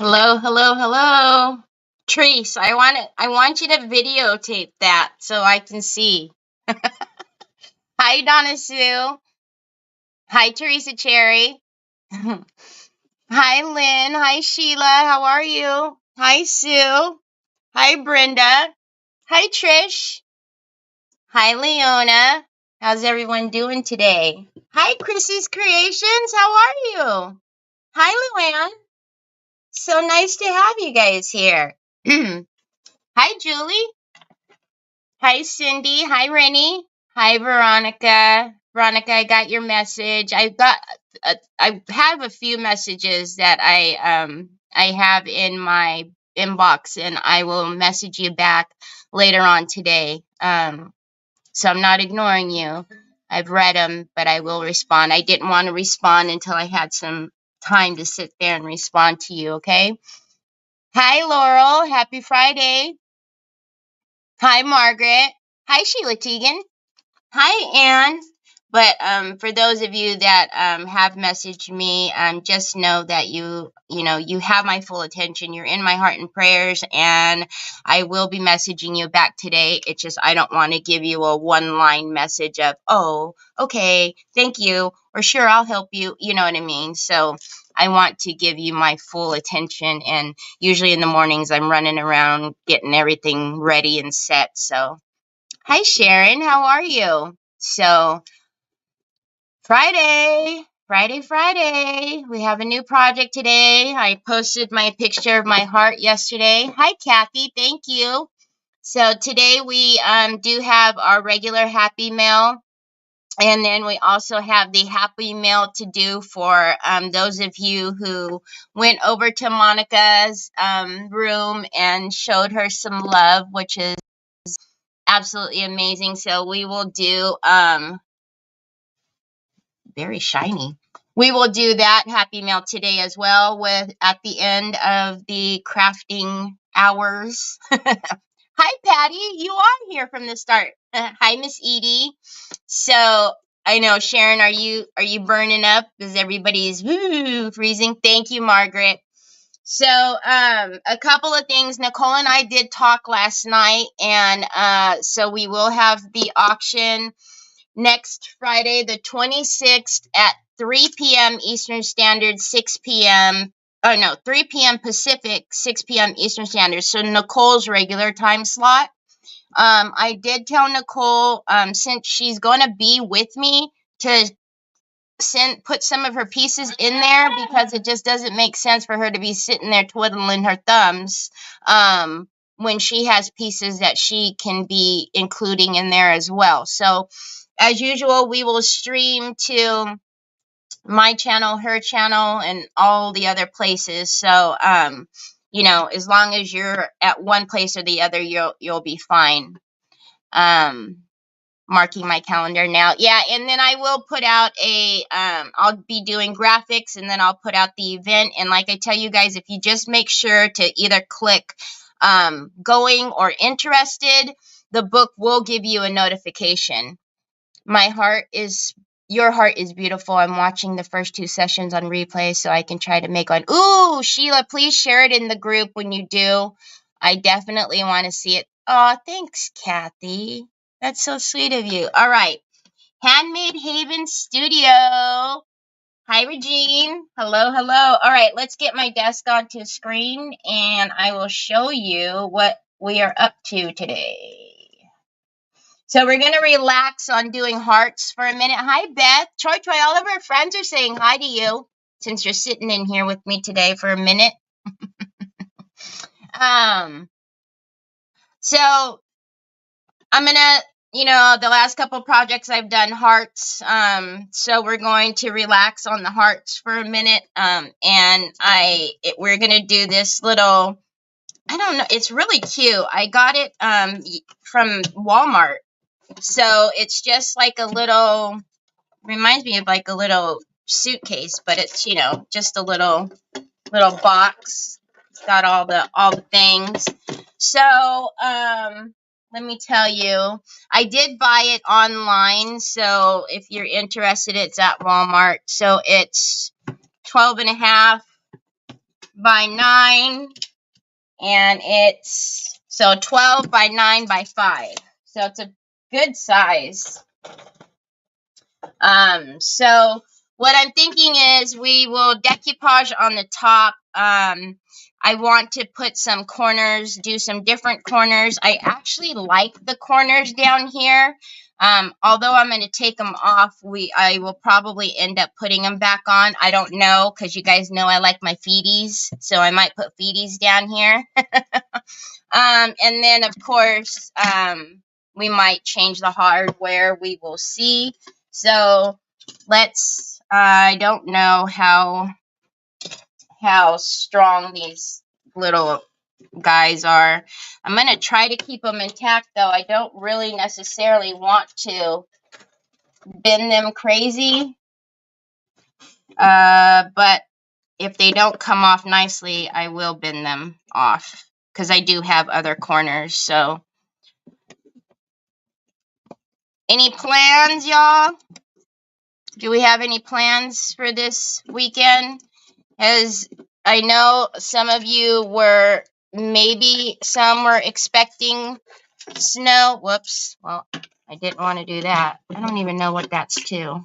Hello, hello, hello. Treese, I want you to videotape that so I can see. Hi Donna Sue. Hi Teresa Cherry. Hi Lynn. Hi Sheila. How are you? Hi Sue. Hi Brenda. Hi Trish. Hi Leona. How's everyone doing today? Hi Chrissy's Creations. How are you? Hi Luann. So nice to have you guys here. Hi Julie. Hi, Cindy. Hi, Rennie. Hi, Veronica. Veronica, I got your message. I have a few messages that I have in my inbox, and I will message you back later on today. So I'm not ignoring you. I've read them, but I will respond. I didn't want to respond until I had some time to sit there and respond to you. Okay. Hi, Laurel. Happy Friday. Hi, Margaret. Hi, Sheila Teagan. Hi, Anne. But for those of you that have messaged me, just know that you have my full attention. You're in my heart and prayers, and I will be messaging you back today. It's just I don't want to give you a one-line message of, oh, okay, thank you, or sure, I'll help you. You know what I mean? So I want to give you my full attention, and usually in the mornings I'm running around getting everything ready and set. So. Hi, Sharon. How are you? So, Friday, Friday, Friday. We have a new project today. I posted my picture of my heart yesterday. Hi, Kathy. Thank you. So, today we do have our regular happy mail. And then we also have the happy mail to do for those of you who went over to Monica's room and showed her some love, which is absolutely amazing. So we will do very shiny. We will do that happy mail today as well with at the end of the crafting hours. Hi Patty, you are here from the start. Hi Miss Edie. So I know Sharon, are you burning up? Because everybody's freezing. Thank you, Margaret. So, a couple of things. Nicole and I did talk last night, and so we will have the auction next Friday, the 26th at 3 p.m. Eastern Standard, 6 p.m. Oh, no, 3 p.m. Pacific, 6 p.m. Eastern Standard. So, Nicole's regular time slot. I did tell Nicole, since she's going to be with me, to put some of her pieces in there because it just doesn't make sense for her to be sitting there twiddling her thumbs when she has pieces that she can be including in there as well. So as usual, we will stream to my channel, her channel, and all the other places. So as long as you're at one place or the other, you'll be fine. Marking my calendar now. Yeah, and then I will put out I'll be doing graphics, and then I'll put out the event. And like I tell you guys, if you just make sure to either click going or interested, the book will give you a notification. Your heart is beautiful. I'm watching the first two sessions on replay so I can try to make one. Ooh, Sheila, please share it in the group when you do. I definitely want to see it. Oh, thanks, Kathy. That's so sweet of you. All right. Handmade Haven Studio. Hi, Regine. Hello, hello. All right, let's get my desk onto screen, and I will show you what we are up to today. So we're going to relax on doing hearts for a minute. Hi, Beth. Troy, all of our friends are saying hi to you since you're sitting in here with me today for a minute. So I'm going to, the last couple projects I've done hearts. So we're going to relax on the hearts for a minute. And we're going to do this little, I don't know, it's really cute. I got it from Walmart. So it's just like a little, reminds me of like a little suitcase, but it's, just a little box. It's got all the things. So, let me tell you, I did buy it online. So if you're interested, it's at Walmart. So it's 12.5 by 9, and it's so 12 by 9 by 5. So it's a good size. So what I'm thinking is we will decoupage on the top. I want to put some corners, do some different corners. I actually like the corners down here. Although I'm going to take them off, I will probably end up putting them back on. I don't know, because you guys know I like my feeties, so I might put feeties down here. And then, of course, we might change the hardware. We will see. So let's, I don't know how strong these little guys are. I'm going to try to keep them intact, though. I don't really necessarily want to bend them crazy. But if they don't come off nicely, I will bend them off, because I do have other corners. So any plans, y'all? Do we have any plans for this weekend? As I know some of you were, maybe some were expecting snow. Whoops. Well, I didn't want to do that. I don't even know what that's to.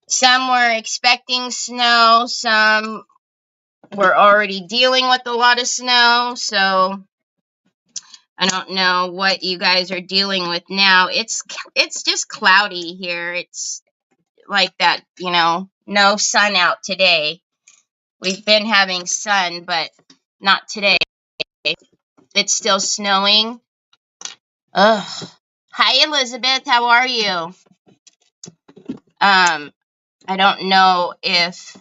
Some were expecting snow. Some were already dealing with a lot of snow. So I don't know what you guys are dealing with now. It's just cloudy here. It's like that, you know, no sun out today. We've been having sun, but not today. It's still snowing. Ugh. Hi, Elizabeth. How are you? I don't know if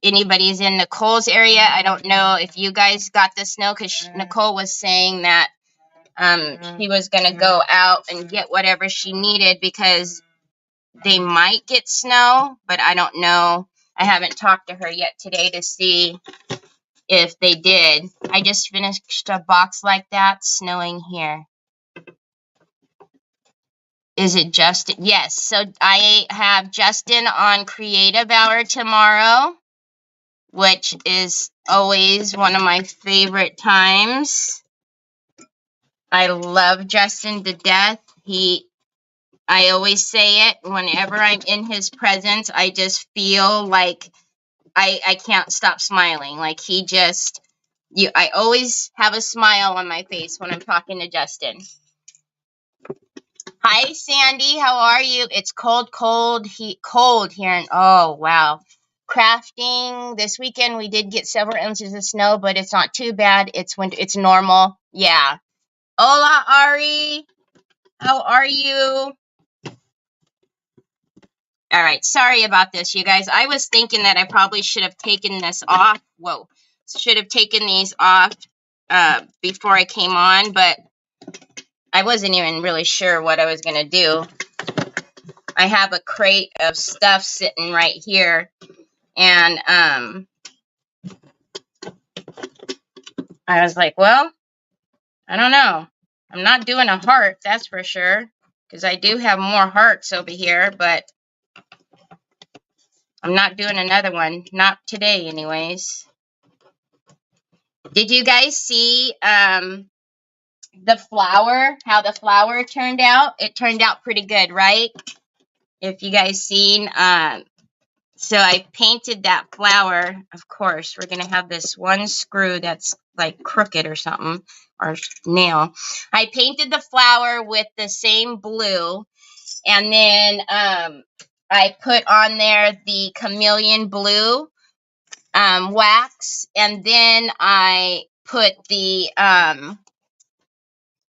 anybody's in Nicole's area. I don't know if you guys got the snow, because Nicole was saying that she was going to go out and get whatever she needed, because they might get snow, but I don't know. I haven't talked to her yet today to see if they did. I just finished a box like that, snowing here. Is it Justin? Yes. So I have Justin on Creative Hour tomorrow, which is always one of my favorite times. I love Justin to death. I always say it, whenever I'm in his presence, I just feel like I can't stop smiling. Like I always have a smile on my face when I'm talking to Justin. Hi, Sandy. How are you? It's cold here. And oh, wow. Crafting. This weekend, we did get several inches of snow, but it's not too bad. It's normal. Yeah. Hola, Ari. How are you? All right. Sorry about this, you guys. I was thinking that I probably should have taken this off. Whoa. Should have taken these off before I came on, but I wasn't even really sure what I was going to do. I have a crate of stuff sitting right here, and I was like, well, I don't know. I'm not doing a heart, that's for sure, because I do have more hearts over here, but I'm not doing another one. Not today, anyways. Did you guys see the flower, how the flower turned out? It turned out pretty good, right? If you guys seen, so I painted that flower. Of course, we're going to have this one screw that's like crooked or something, or nail. I painted the flower with the same blue, and then I put on there the chameleon blue wax, and then I put the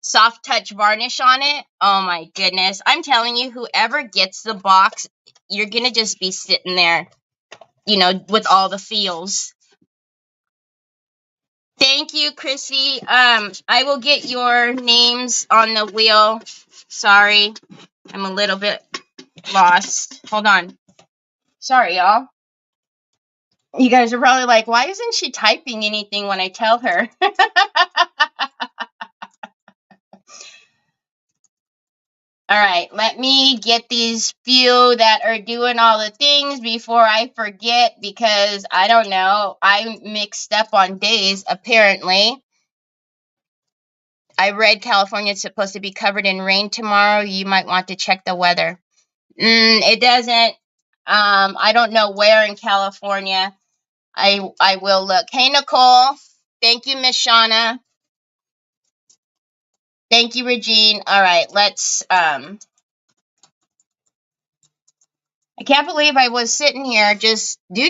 soft touch varnish on it. Oh my goodness. I'm telling you, whoever gets the box, you're going to just be sitting there, you know, with all the feels. Thank you, Chrissy. I will get your names on the wheel. Sorry, I'm a little bit lost. Hold on. Sorry, y'all. You guys are probably like, why isn't she typing anything when I tell her? All right, let me get these few that are doing all the things before I forget, because I don't know. I mixed up on days, apparently. I read California is supposed to be covered in rain tomorrow. You might want to check the weather. It doesn't. I don't know where in California. I will look. Hey, Nicole. Thank you, Miss Shauna. Thank you, Regine. All right, let's. I can't believe I was sitting here just do.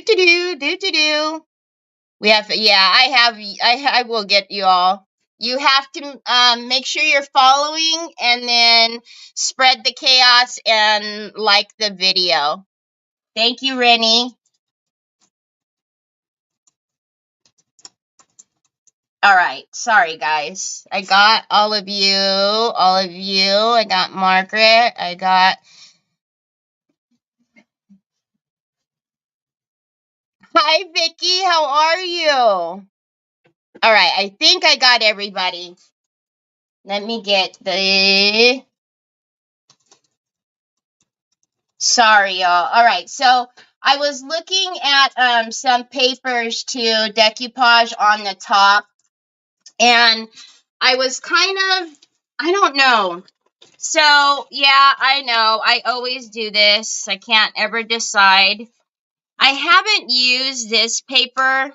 We have. Yeah, I have. I will get you all. You have to make sure you're following and then spread the chaos and like the video. Thank you, Rennie. All right. Sorry, guys. I got all of you. All of you. I got Margaret. I got. Hi, Vicky. How are you? All right. I think I got everybody. Let me get the. Sorry, y'all. All right. So I was looking at some papers to decoupage on the top, and I was kind of. I don't know. So, yeah, I know. I always do this. I can't ever decide. I haven't used this paper,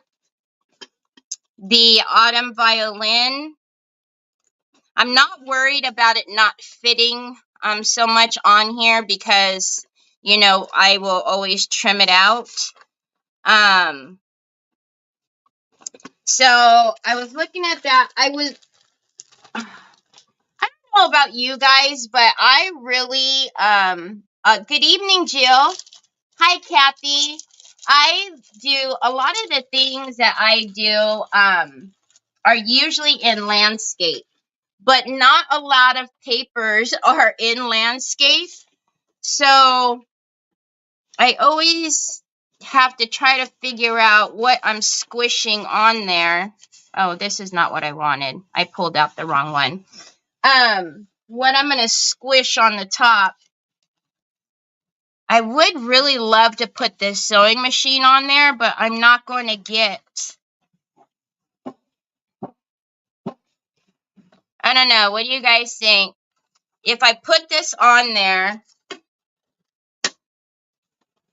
the Autumn Violin. I'm not worried about it not fitting so much on here because, you know, I will always trim it out. So I was looking at that. I don't know about you guys, but I really, good evening, Jill. Hi, Kathy. I do a lot of the things that I do are usually in landscape, but not a lot of papers are in landscape. So I always have to try to figure out what I'm squishing on there. Oh, this is not what I wanted. I pulled out the wrong one. What I'm going to squish on the top. I would really love to put this sewing machine on there, but I'm not going to get. I don't know. What do you guys think? If I put this on there,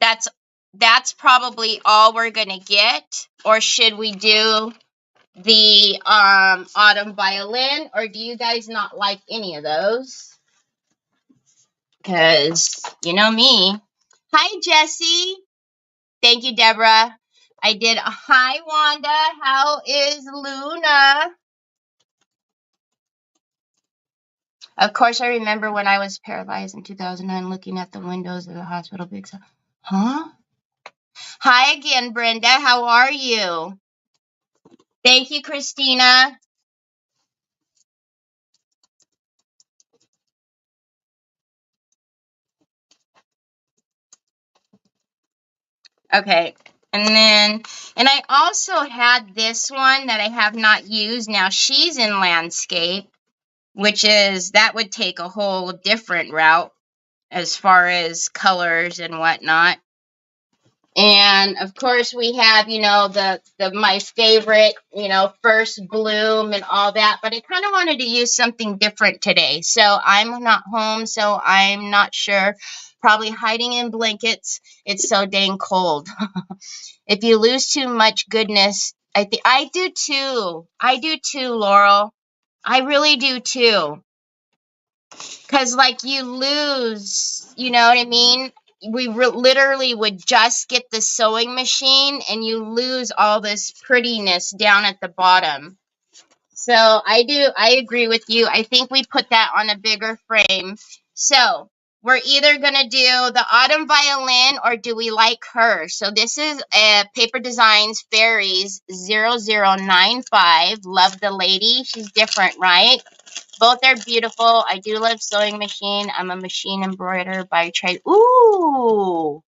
that's probably all we're going to get. Or should we do the Autumn Violin? Or do you guys not like any of those? Because you know me. Hi, Jessie. Thank you, Deborah. I did. Hi, Wanda. How is Luna? Of course, I remember when I was paralyzed in 2009 looking at the windows of the hospital. Big huh? Hi again, Brenda. How are you? Thank you, Christina. Okay. And I also had this one that I have not used. Now, she's in landscape, that would take a whole different route as far as colors and whatnot. And of course we have, you know, the my favorite, you know, first bloom and all that, but I kind of wanted to use something different today. So I'm not home, so I'm not sure. Probably hiding in blankets. It's so dang cold. If you lose too much goodness, I do too. I do too, Laurel. I really do too. Because, like, you lose, you know what I mean? We literally would just get the sewing machine and you lose all this prettiness down at the bottom. So I agree with you. I think we put that on a bigger frame. So we're either going to do the Autumn Violin or do we like her? So this is Paper Designs Fairies 0095. Love the lady. She's different, right? Both are beautiful. I do love sewing machine. I'm a machine embroiderer by trade. Ooh,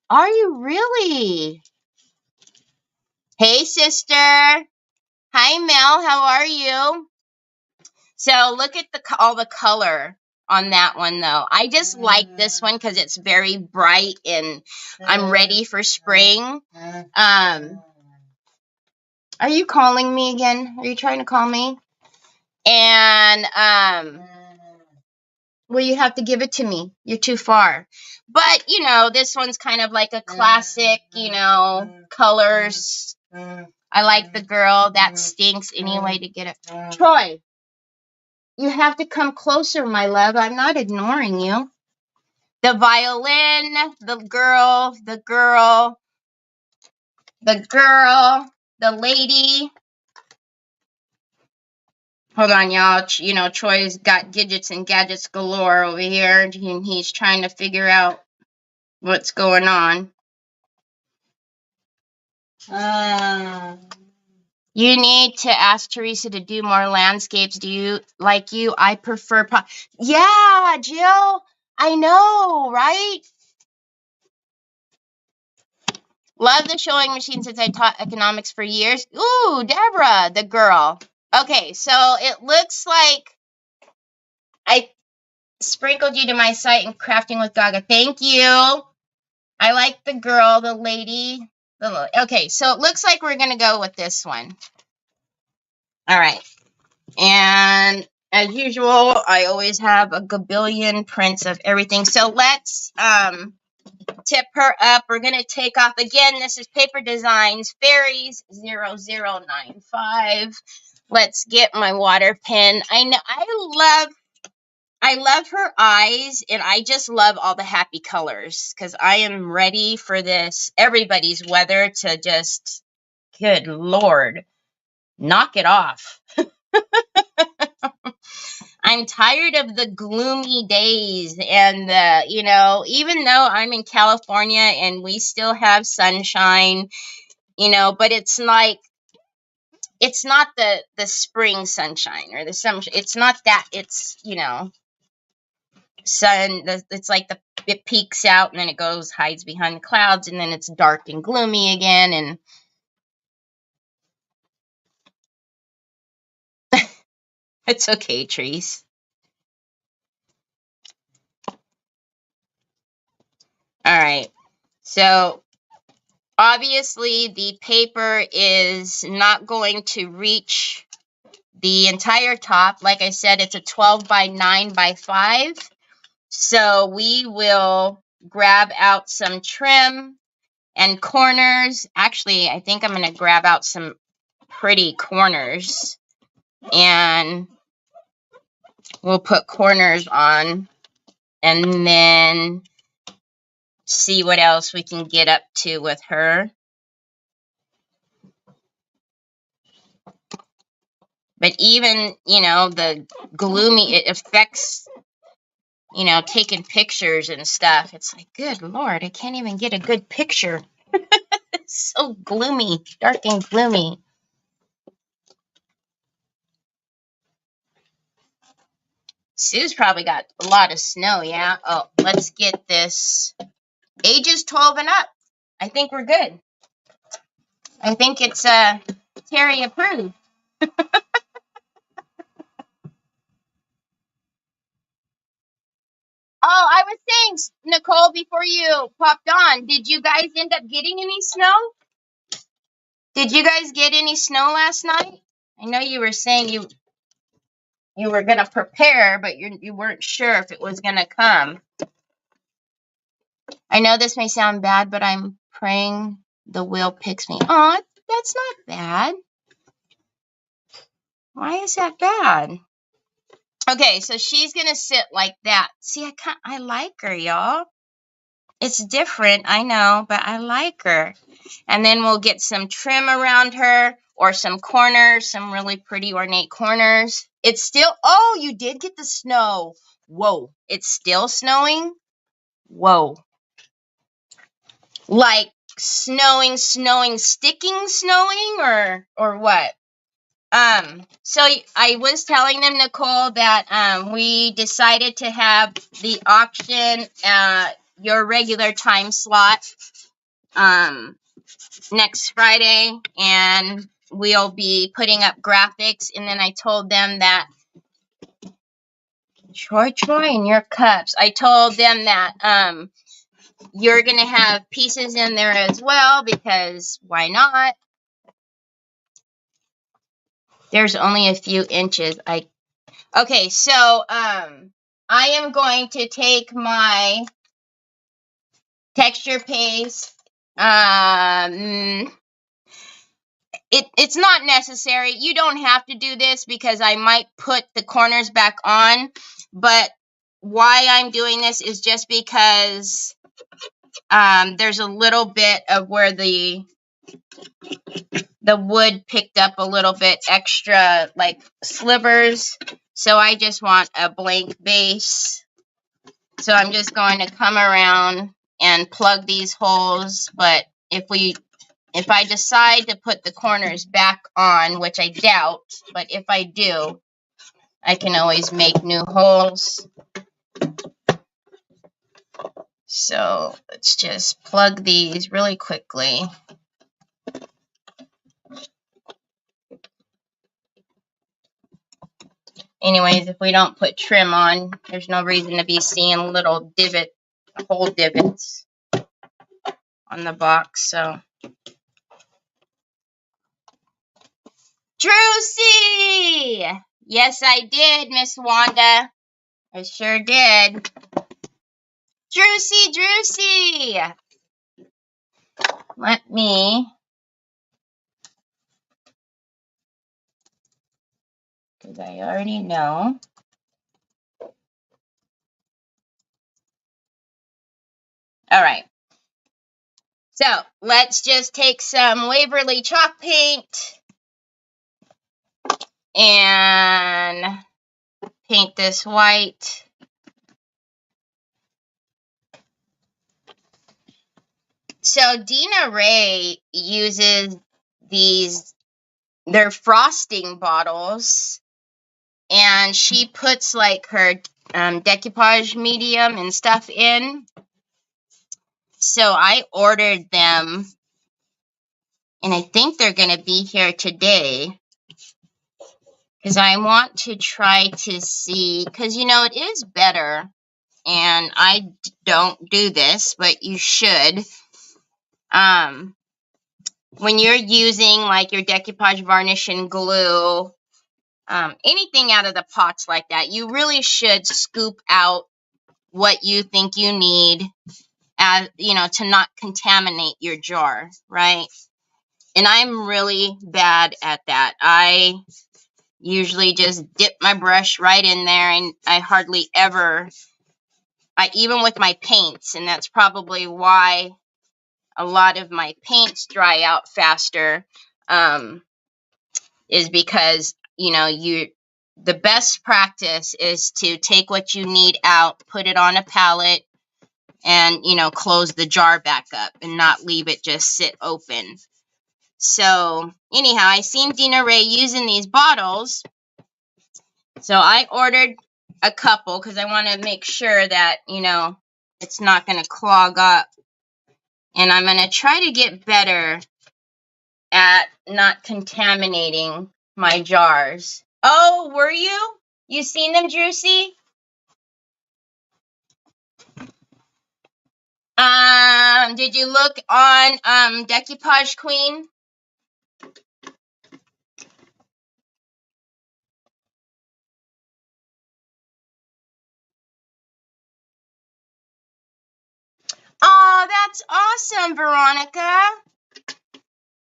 are you really? Hey, sister. Hi, Mel. How are you? So look at all the color. on that one though. I just like this one because it's very bright and I'm ready for spring. Are you calling me again? Are you trying to call me? And well, you have to give it to me. You're too far. But, you know, this one's kind of like a classic, you know, colors. I like the girl. That stinks anyway to get it. Troy, you have to come closer, my love. I'm not ignoring you. The violin, the girl, the lady. Hold on, y'all. You know, Troy's got gadgets and gadgets galore over here, and he's trying to figure out what's going on. You need to ask Teresa to do more landscapes. Do you like you? I prefer yeah, Jill. I know, right? Love the sewing machine since I taught economics for years. Ooh, Deborah, the girl. Okay, so it looks like I sprinkled you to my site in Crafting with Gaga. Thank you. I like the girl, the lady. Okay, so it looks like we're going to go with this one. All right. And as usual, I always have a gabillion prints of everything. So let's tip her up. We're going to take off. Again, this is Paper Designs Fairies 0095. Let's get my water pen. I know I love her eyes, and I just love all the happy colors because I am ready for this everybody's weather to just, good Lord, knock it off. I'm tired of the gloomy days and the, you know, even though I'm in California and we still have sunshine, you know, but it's like, it's not the spring sunshine or the summer. It's not that. It's, you know, sun. It's like it peaks out and then it goes, hides behind the clouds, and then it's dark and gloomy again. And it's okay, Trees. All right. So obviously the paper is not going to reach the entire top. Like I said, it's a 12 by 9 by 5. So we will grab out some trim and corners. Actually, I think I'm going to grab out some pretty corners and we'll put corners on and then see what else we can get up to with her. But even, you know, the gloomy, it affects, you know, taking pictures and stuff. It's like, good Lord, I can't even get a good picture. It's so gloomy, dark and gloomy. Sue's probably got a lot of snow, yeah? Oh, let's get this. Ages 12 and up. I think we're good. I think it's Terry approved. Oh, I was saying, Nicole, before you popped on, did you guys end up getting any snow? Did you guys get any snow last night? I know you were saying you were going to prepare, but you weren't sure if it was going to come. I know this may sound bad, but I'm praying the wheel picks me. Oh, that's not bad. Why is that bad? Okay, so she's going to sit like that. See, I like her, y'all. It's different, I know, but I like her. And then we'll get some trim around her or some corners, some really pretty ornate corners. It's still, oh, you did get the snow. Whoa, it's still snowing? Whoa. Like snowing, sticking snowing or what? So I was telling them, Nicole, that we decided to have the auction your regular time slot next Friday, and we'll be putting up graphics. And then I told them that Troy, and your cups. I told them that you're gonna have pieces in there as well because why not? There's only a few inches. Okay, so I am going to take my texture paste. It's not necessary. You don't have to do this because I might put the corners back on, but why I'm doing this is just because there's a little bit of where the wood picked up a little bit extra, like slivers. So I just want a blank base. So I'm just going to come around and plug these holes. But if I decide to put the corners back on, which I doubt, but if I do, I can always make new holes. So let's just plug these really quickly. Anyways, if we don't put trim on, there's no reason to be seeing little hole divots on the box. So, Drucy! Yes, I did, Miss Wanda. I sure did. Drucy! Let me, because I already know. All right. So let's just take some Waverly chalk paint and paint this white. So Dina Ray uses they're frosting bottles, and she puts like her decoupage medium and stuff in. So I ordered them, and I think they're going to be here today because I want to try to see, because it is better, and I don't do this, but you should. When you're using like your decoupage varnish and glue, anything out of the pots like that, you really should scoop out what you think you need, to not contaminate your jar, right? And I'm really bad at that. I usually just dip my brush right in there, and I hardly ever, even with my paints, and that's probably why a lot of my paints dry out faster, is because, the best practice is to take what you need out, put it on a palette, and, close the jar back up and not leave it just sit open. So anyhow, I seen Dina Ray using these bottles. So I ordered a couple because I want to make sure that, it's not going to clog up. And I'm going to try to get better at not contaminating my jars. Oh, were you? You seen them, Drucy? Did you look on Decoupage Queen? Oh, that's awesome, Veronica.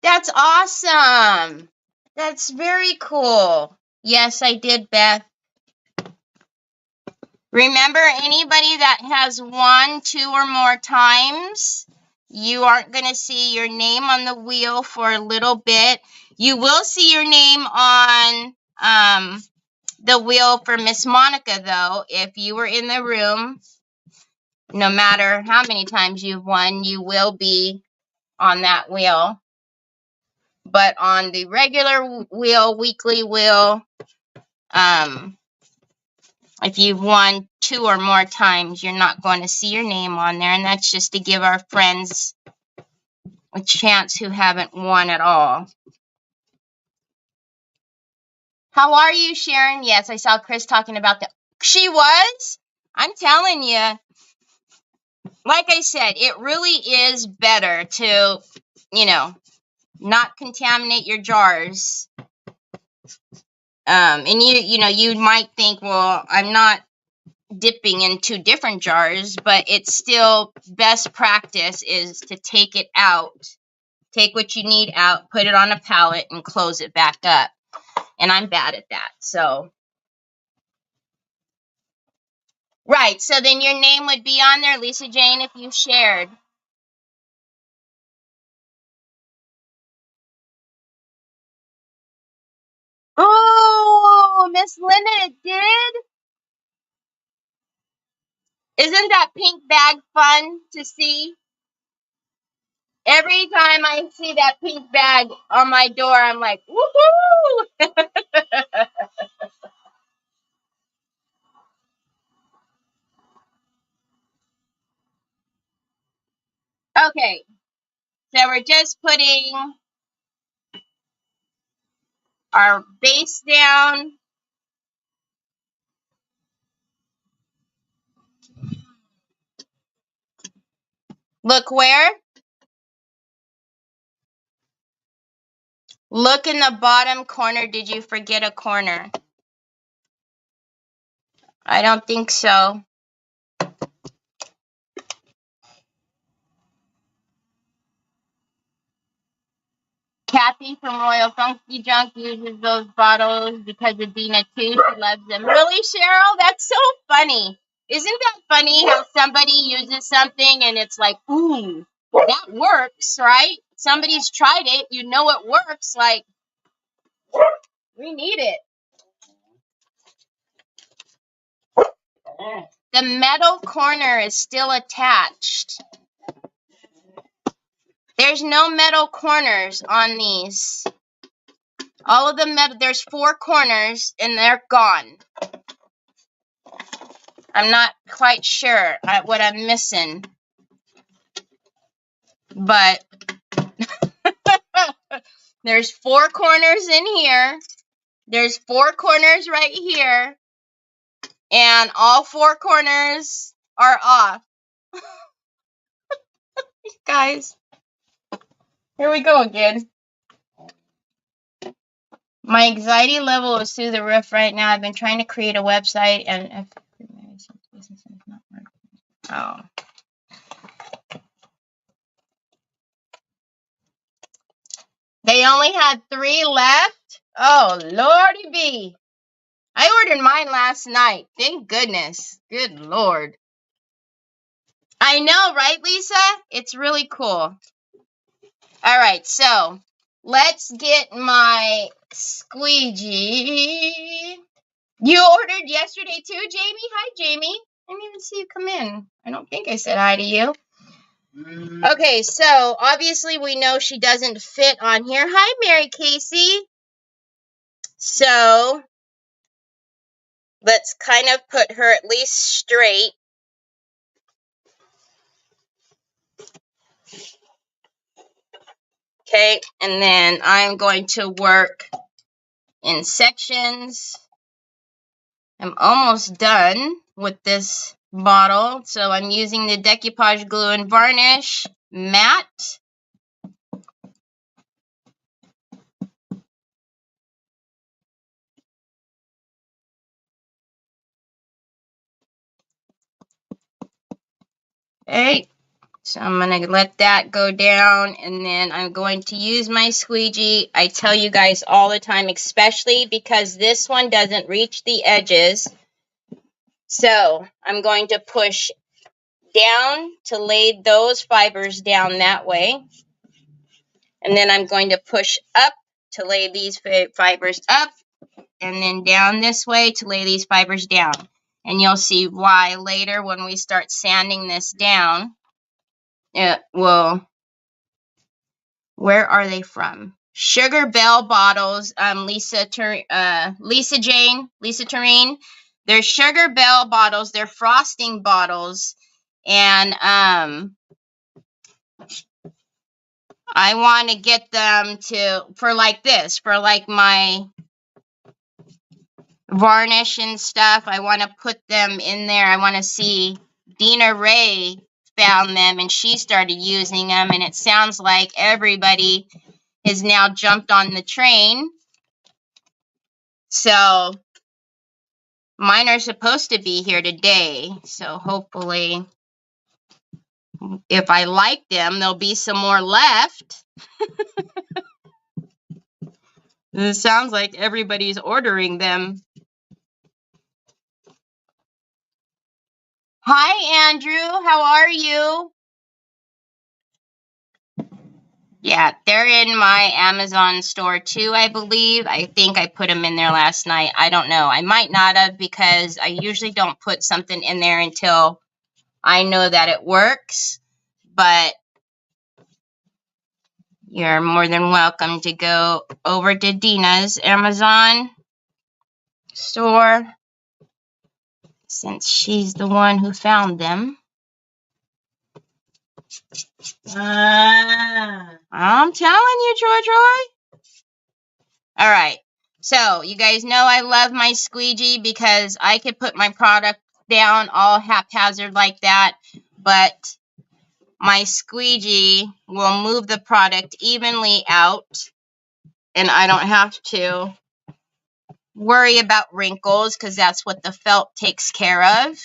That's awesome. That's very cool. Yes, I did, Beth. Remember, anybody that has 1, 2, or more times, you aren't going to see your name on the wheel for a little bit. You will see your name on the wheel for Miss Monica, though. If you were in the room, no matter how many times you've won, you will be on that wheel. But on the regular wheel, weekly wheel, if you've won 2 or more times, you're not going to see your name on there. And that's just to give our friends a chance who haven't won at all. How are you, Sharon? Yes, I saw Chris talking about the She was? I'm telling you, like I said, it really is better to, you know, not contaminate your jars. And you know, you might think, well, I'm not dipping in 2 different jars, but it's still best practice is to take it out. Take what you need out, put it on a pallet, and close it back up. And I'm bad at that, so. Right, so then your name would be on there, Lisa Jane, if you shared. Oh, Miss Linda, it did? Isn't that pink bag fun to see? Every time I see that pink bag on my door, I'm like, woohoo! Okay, so we're just putting our base down. Look where? Look in the bottom corner. Did you forget a corner? I don't think so. Kathy from Royal Funky Junk uses those bottles because of Dina too. She loves them. Really, Cheryl? That's so funny. Isn't that funny how somebody uses something and it's like, ooh, that works, right? Somebody's tried it. You know it works. Like, we need it. The metal corner is still attached. There's no metal corners on these. All of the metal, there's 4 corners and they're gone. I'm not quite sure what I'm missing. But there's 4 corners in here. There's 4 corners right here. And all 4 corners are off. Guys, here we go again. My anxiety level is through the roof right now. I've been trying to create a website and oh. They only had 3 left? Oh, Lordy B. I ordered mine last night. Thank goodness. Good Lord. I know, right, Lisa? It's really cool. All right, so let's get my squeegee. You ordered yesterday too, Jamie? Hi, Jamie. I didn't even see you come in. I don't think I said hi to you. Okay, so obviously we know she doesn't fit on here. Hi, Mary Casey. So let's kind of put her at least straight. Okay, and then I'm going to work in sections. I'm almost done with this bottle, so I'm using the Decoupage glue and varnish matte. Okay, so I'm going to let that go down, and then I'm going to use my squeegee. I tell you guys all the time, especially because this one doesn't reach the edges. So I'm going to push down to lay those fibers down that way. And then I'm going to push up to lay these fibers up, and then down this way to lay these fibers down. And you'll see why later when we start sanding this down. It will. Where are they from? Sugar Bell bottles. Lisa Jane, Lisa Tureen. They're Sugar Bell bottles. They're frosting bottles, and I want to get them for like this, for like my varnish and stuff. I want to put them in there. I want to see. Dina Ray found them and she started using them, and it sounds like everybody has now jumped on the train. So mine are supposed to be here today. So hopefully, if I like them, there'll be some more left. It sounds like everybody's ordering them. Hi, Andrew. How are you? Yeah, they're in my Amazon store too, I believe. I think I put them in there last night. I don't know. I might not have, because I usually don't put something in there until I know that it works. But you're more than welcome to go over to Dina's Amazon store, since she's the one who found them. I'm telling you, Troy. All right. So, you guys know I love my squeegee because I could put my product down all haphazard like that, but my squeegee will move the product evenly out, and I don't have to worry about wrinkles because that's what the felt takes care of.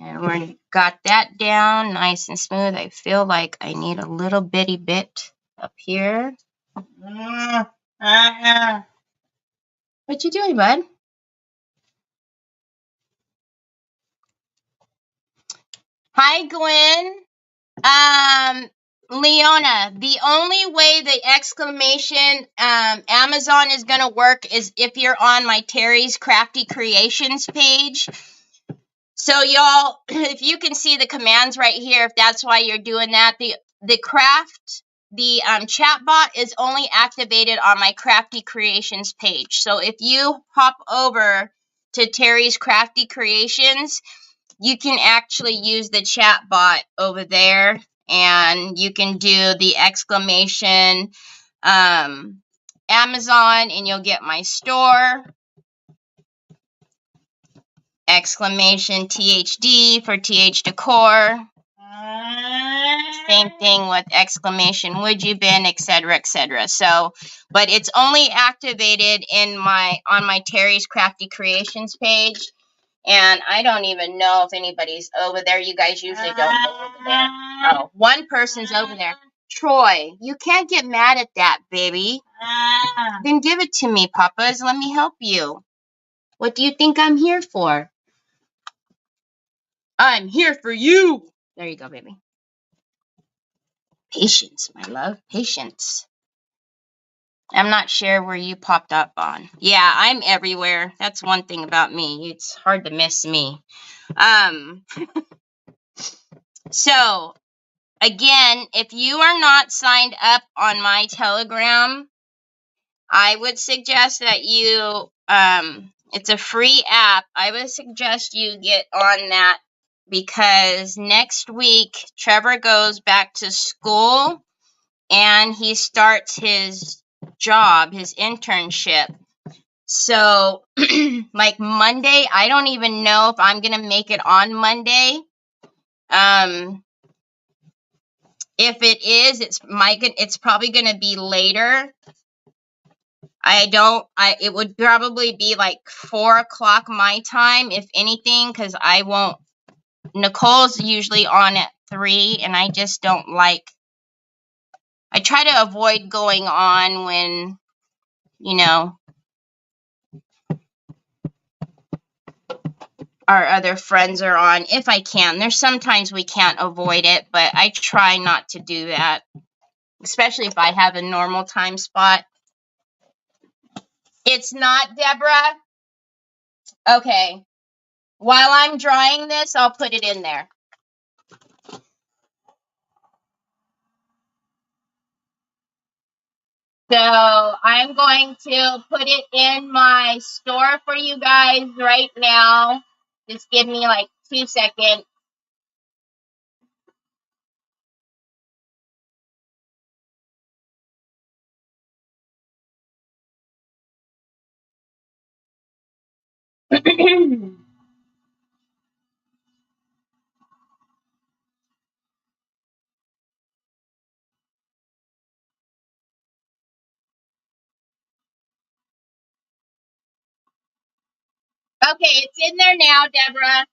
And we got that down nice and smooth. I feel like I need a little bitty bit up here. What you doing, bud? Hi, Gwen. Leona, the only way the exclamation Amazon is going to work is if you're on my Terry's Crafty Creations page. So y'all, if you can see the commands right here, if that's why you're doing that, the chat bot is only activated on my Crafty Creations page. So if you hop over to Terry's Crafty Creations, you can actually use the chat bot over there, and you can do the exclamation Amazon, and you'll get my store. Exclamation THD for TH Decor. Same thing with exclamation would you been, etc., etc. So, but it's only activated in on my Terry's Crafty Creations page, and I don't even know if anybody's over there. You guys usually don't go over there. Oh, one person's over there. Troy, you can't get mad at that, baby. Then give it to me, Papas. Let me help you. What do you think I'm here for? I'm here for you. There you go, baby. Patience, my love. Patience. I'm not sure where you popped up on. Yeah, I'm everywhere. That's one thing about me. It's hard to miss me. So, again, if you are not signed up on my Telegram, I would suggest that you, it's a free app. I would suggest you get on that, because next week Trevor goes back to school and he starts his job, his internship. So, like Monday, I don't even know if I'm going to make it on Monday. If it is, it's probably going to be later. It would probably be like 4 o'clock my time, if anything, because I won't. Nicole's usually on at 3, and I just don't like. I try to avoid going on when, our other friends are on, if I can. There's sometimes we can't avoid it, but I try not to do that, especially if I have a normal time spot. It's not, Deborah? Okay. While I'm drawing this, I'll put it in there. So I'm going to put it in my store for you guys right now. Just give me like 2 seconds. Okay, it's in there now, Deborah.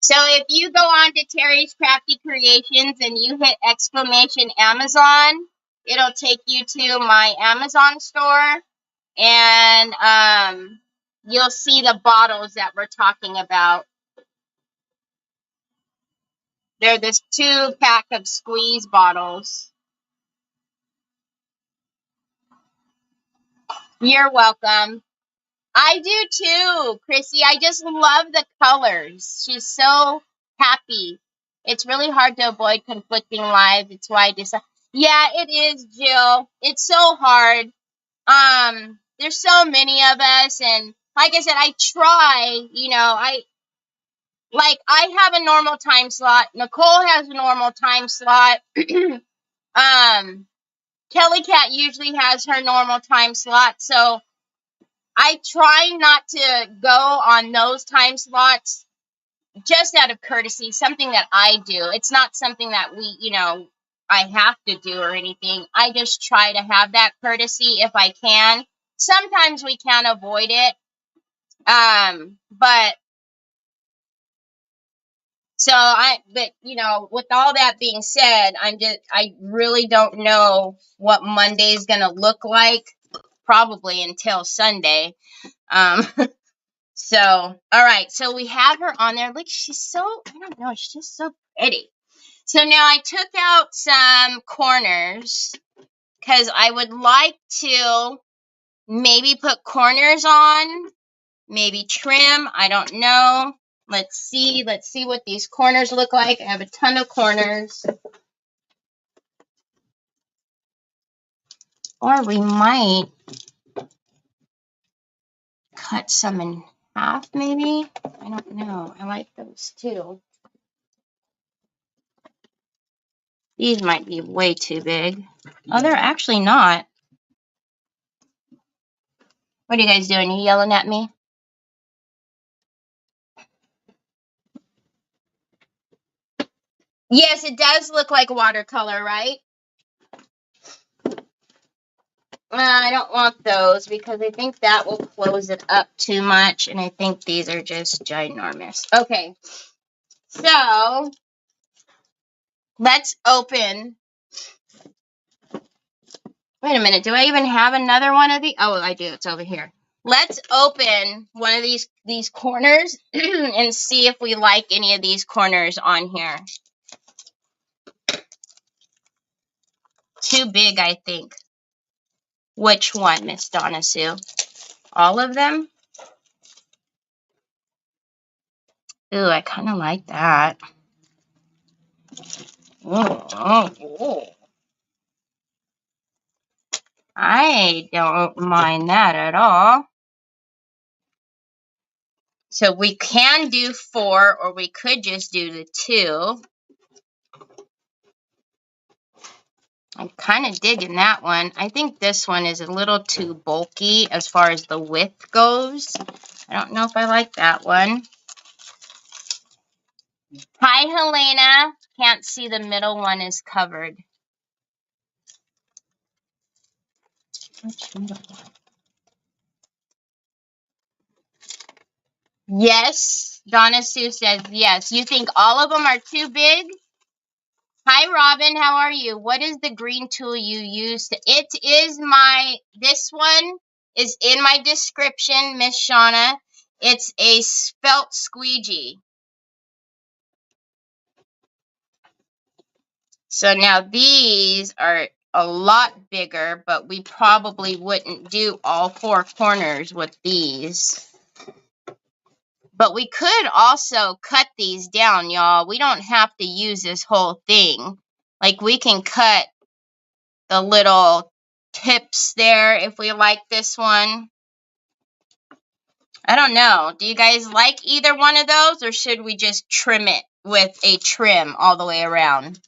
So if you go on to Terry's Crafty Creations and you hit exclamation Amazon, it'll take you to my Amazon store, and you'll see the bottles that we're talking about. They're this 2-pack of squeeze bottles. You're welcome. I do too, Chrissy. I just love the colors. She's so happy. It's really hard to avoid conflicting lives. It's why I decided. Yeah, it is, Jill. It's so hard. There's so many of us, and like I said, I try. I have a normal time slot. Nicole has a normal time slot. Kelly Cat usually has her normal time slot, so I try not to go on those time slots just out of courtesy, something that I do. It's not something that I have to do or anything. I just try to have that courtesy if I can. Sometimes we can't avoid it. But with all that being said, I really don't know what Monday is going to look like, probably until Sunday. So, all right. So we have her on there. Look, I don't know, she's just so pretty. So now I took out some corners because I would like to maybe put corners on, maybe trim. I don't know. Let's see what these corners look like. I have a ton of corners. Or we might cut some in half, maybe. I don't know. I like those too. These might be way too big. Oh, they're actually not. What are you guys doing? You yelling at me? Yes, it does look like watercolor, right? I don't want those because I think that will close it up too much, and I think these are just ginormous. Okay, so let's open. Wait a minute, do I even have another one of these? Oh, I do. It's over here. Let's open one of these corners and see if we like any of these corners on here. Too big, I think. Which one, Miss Donna Sue? All of them? Ooh, I kind of like that. Oh. I don't mind that at all. So we can do 4, or we could just do the 2. I'm kind of digging that one. I think this one is a little too bulky as far as the width goes. I don't know if I like that one. Hi, Helena. Can't see, the middle one is covered. Which middle one? Yes. Donna Sue says yes. You think all of them are too big? Hi, Robin. How are you? What is the green tool you use? This one is in my description, Miss Shauna. It's a spelt squeegee. So now these are a lot bigger, but we probably wouldn't do all 4 corners with these. But we could also cut these down, y'all. We don't have to use this whole thing. Like, we can cut the little tips there if we like this one. I don't know. Do you guys like either one of those, or should we just trim it with a trim all the way around.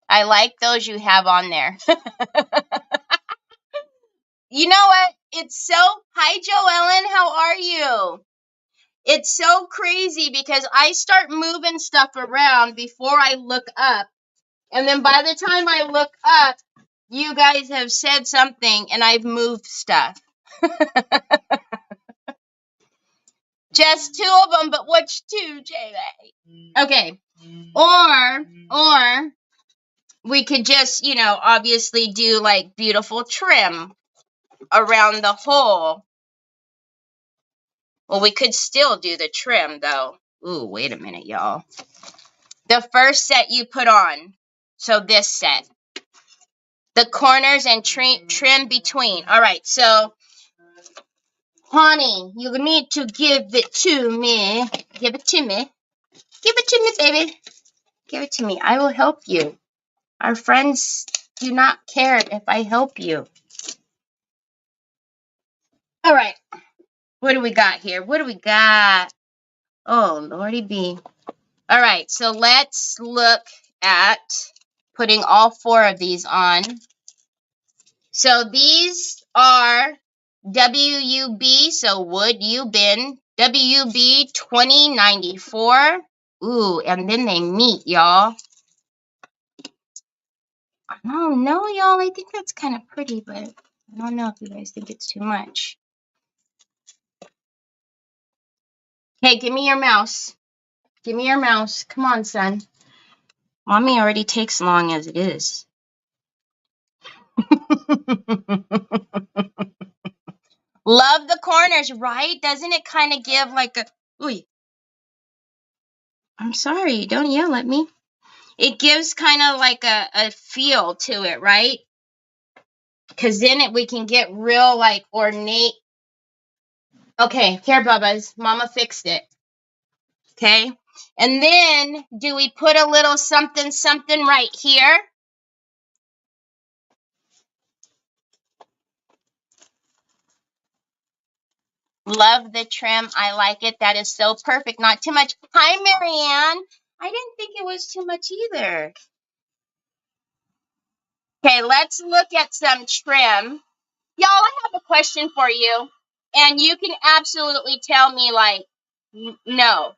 I like those you have on there. You know what? It's so, hi Joellen, how are you? It's so crazy because I start moving stuff around before I look up. And then by the time I look up, you guys have said something and I've moved stuff. Just 2 of them, but which 2, Jay? Okay. Or we could just, you know, obviously do like beautiful trim around the hole. Well, we could still do the trim though. Ooh, wait a minute, y'all. The first set you put on. So this set. The corners and trim between. All right, so honey, you need to give it to me. Give it to me. Give it to me, baby. Give it to me. I will help you. Our friends do not care if I help you. All right. What do we got here? What do we got? Oh, Lordy B. All right. So let's look at putting all 4 of these on. So these are WUB. So wood you bin. WUB 2094. Ooh, and then they meet, y'all. Oh, no, y'all. I think that's kind of pretty, but I don't know if you guys think it's too much. Hey, give me your mouse. Give me your mouse. Come on, son. Mommy already takes long as it is. Love the corners, right? Doesn't it kind of give like a... Ooh. I'm sorry. Don't yell at me. It gives kind of like a feel to it, right? Because then we can get real like ornate. Okay, here, Bubba's. Mama fixed it. Okay. And then do we put a little something, something right here? Love the trim. I like it. That is so perfect. Not too much. Hi, Marianne. I didn't think it was too much either. Okay, let's look at some trim. Y'all, I have a question for you. And you can absolutely tell me, like, no.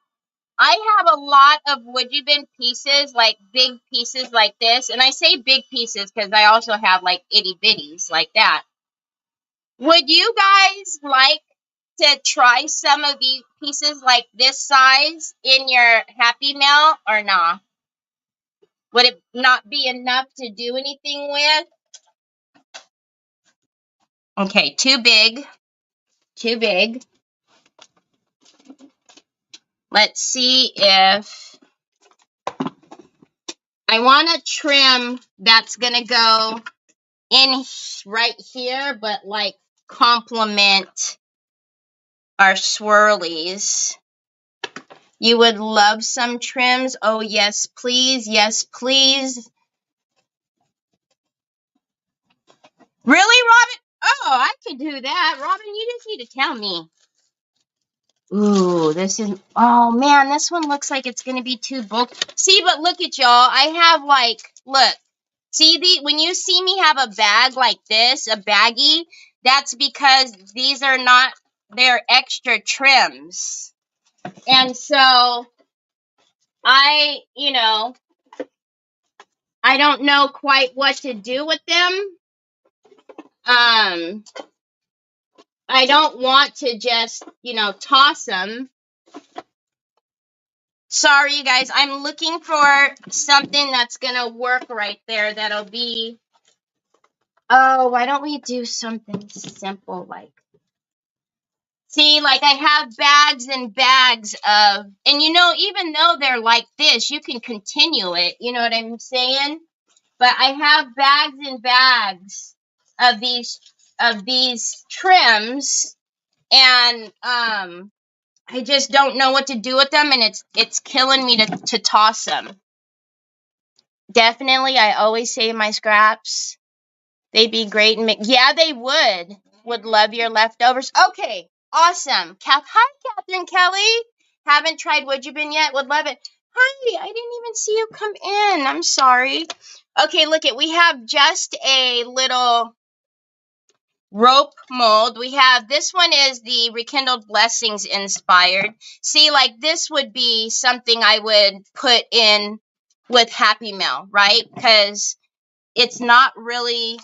I have a lot of woody bin pieces, like big pieces like this. And I say big pieces because I also have, like, itty bitties like that. Would you guys like to try some of these pieces like this size in your Happy Mail or not? Would it not be enough to do anything with? Okay, too big. Too big. Let's see if I want a trim that's going to go in right here, but like complement our swirlies. You would love some trims. Oh, yes, please. Yes, please. Really, Robin? Oh, I could do that. Robin, you just need to tell me. Ooh, this is... Oh, man, this one looks like it's going to be too bulky. See, but look at y'all. I have, like... Look. See, when you see me have a bag like this, a baggie, that's because these are not... They're extra trims. And so... I don't know quite what to do with them. I don't want to just, toss them. Sorry, you guys. I'm looking for something that's going to work right there. That'll be... Oh, why don't we do something simple like... See, like I have bags and bags of... And, even though they're like this, you can continue it. You know what I'm saying? But I have bags and bags of these trims, and I just don't know what to do with them, and it's killing me to toss them. Definitely, I always save my scraps. They'd be great and yeah, they would. Would love your leftovers. Okay, awesome. Hi, Catherine Kelly. Haven't tried Would You Bin yet? Would love it. Hi, I didn't even see you come in. I'm sorry. Okay, look it. We have just a little rope mold. We have, this one is the Rekindled Blessings inspired. See, like this would be something I would put in with Happy Mail, right? Because it's not really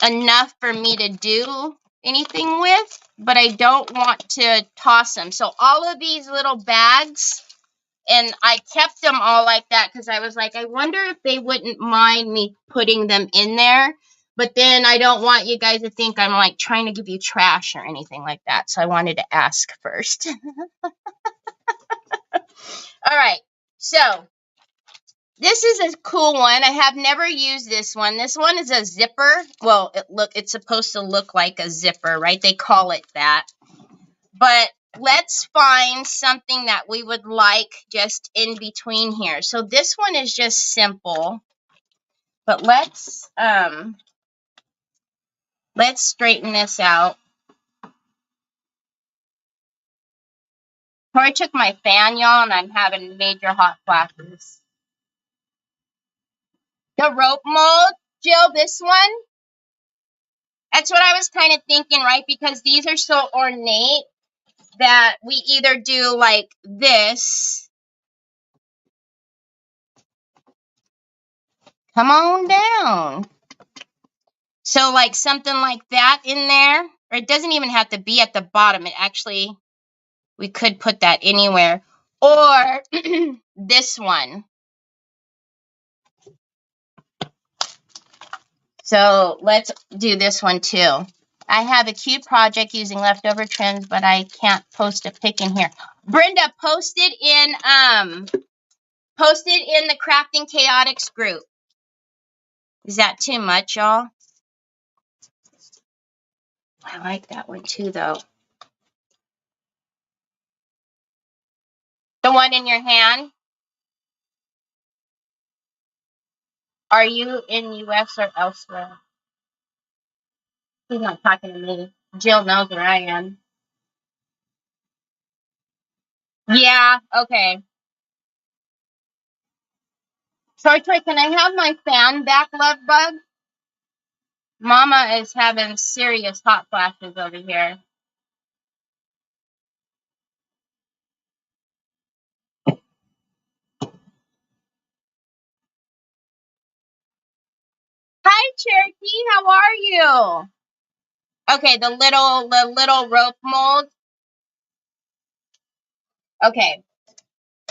enough for me to do anything with, but I don't want to toss them. So all of these little bags, and I kept them all like that because I was like, I wonder if they wouldn't mind me putting them in there. But then I don't want you guys to think I'm like trying to give you trash or anything like that. So I wanted to ask first. All right. So this is a cool one. I have never used this one. This one is a zipper. Well, it's supposed to look like a zipper, right? They call it that. But let's find something that we would like just in between here. So this one is just simple. But let's straighten this out. I took my fan, y'all, and I'm having major hot flashes. The rope mold, Jill, this one. That's what I was kind of thinking, right? Because these are so ornate that we either do like this. Come on down. So like something like that in there. Or it doesn't even have to be at the bottom. It actually, we could put that anywhere. Or this one. So let's do this one too. I have a cute project using leftover trims, but I can't post a pic in here. Brenda, post it in the Crafting Chaotix group. Is that too much, y'all? I like that one too, though. The one in your hand? Are you in US or elsewhere? He's not talking to me. Jill knows where I am. Yeah, okay. Sorry, Troy, can I have my fan back, love bug? Mama is having serious hot flashes over here. Hi, Cherokee. How are you? Okay, the little rope mold. Okay.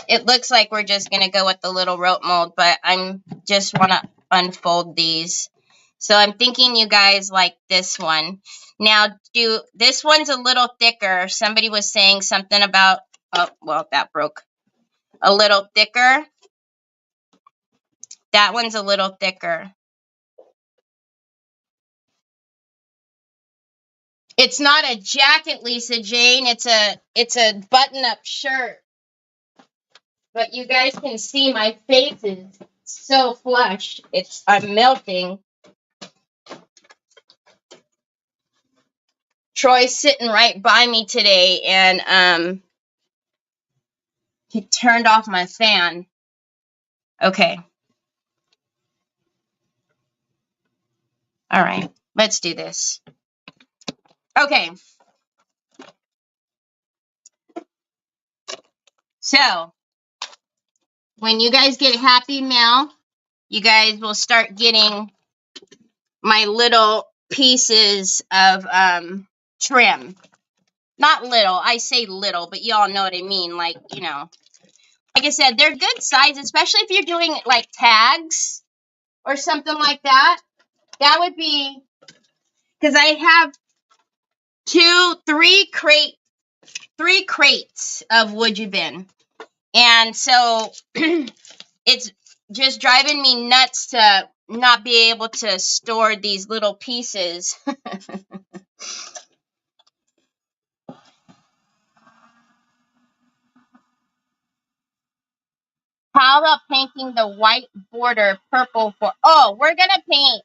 It looks like we're just going to go with the little rope mold, but I'm just want to unfold these. So I'm thinking you guys like this one. Now, this one's a little thicker. Somebody was saying something about, oh, well, that broke. A little thicker. That one's a little thicker. It's not a jacket, Lisa Jane. It's a button-up shirt. But you guys can see my face is so flushed. I'm melting. Troy's sitting right by me today, and he turned off my fan. Okay. All right. Let's do this. Okay. So, when you guys get Happy Mail, you guys will start getting my little pieces of trim. Not little. I say little, but y'all know what I mean. Like, you know. Like I said, they're good size, especially if you're doing like tags or something like that. That would be, because I have three crates of Would You Bin. And so it's just driving me nuts to not be able to store these little pieces. How about painting the white border purple for, oh, we're going to paint.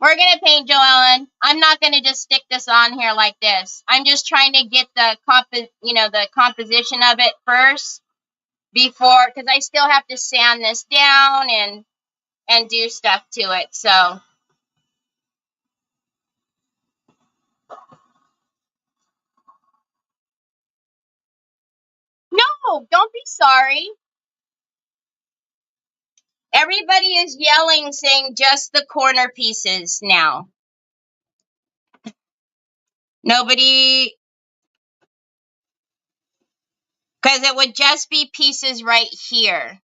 We're going to paint, Joellen. I'm not going to just stick this on here like this. I'm just trying to get the composition of it first before, because I still have to sand this down and do stuff to it. So no, don't be sorry. Everybody is yelling, saying just the corner pieces now. Nobody, because it would just be pieces right here.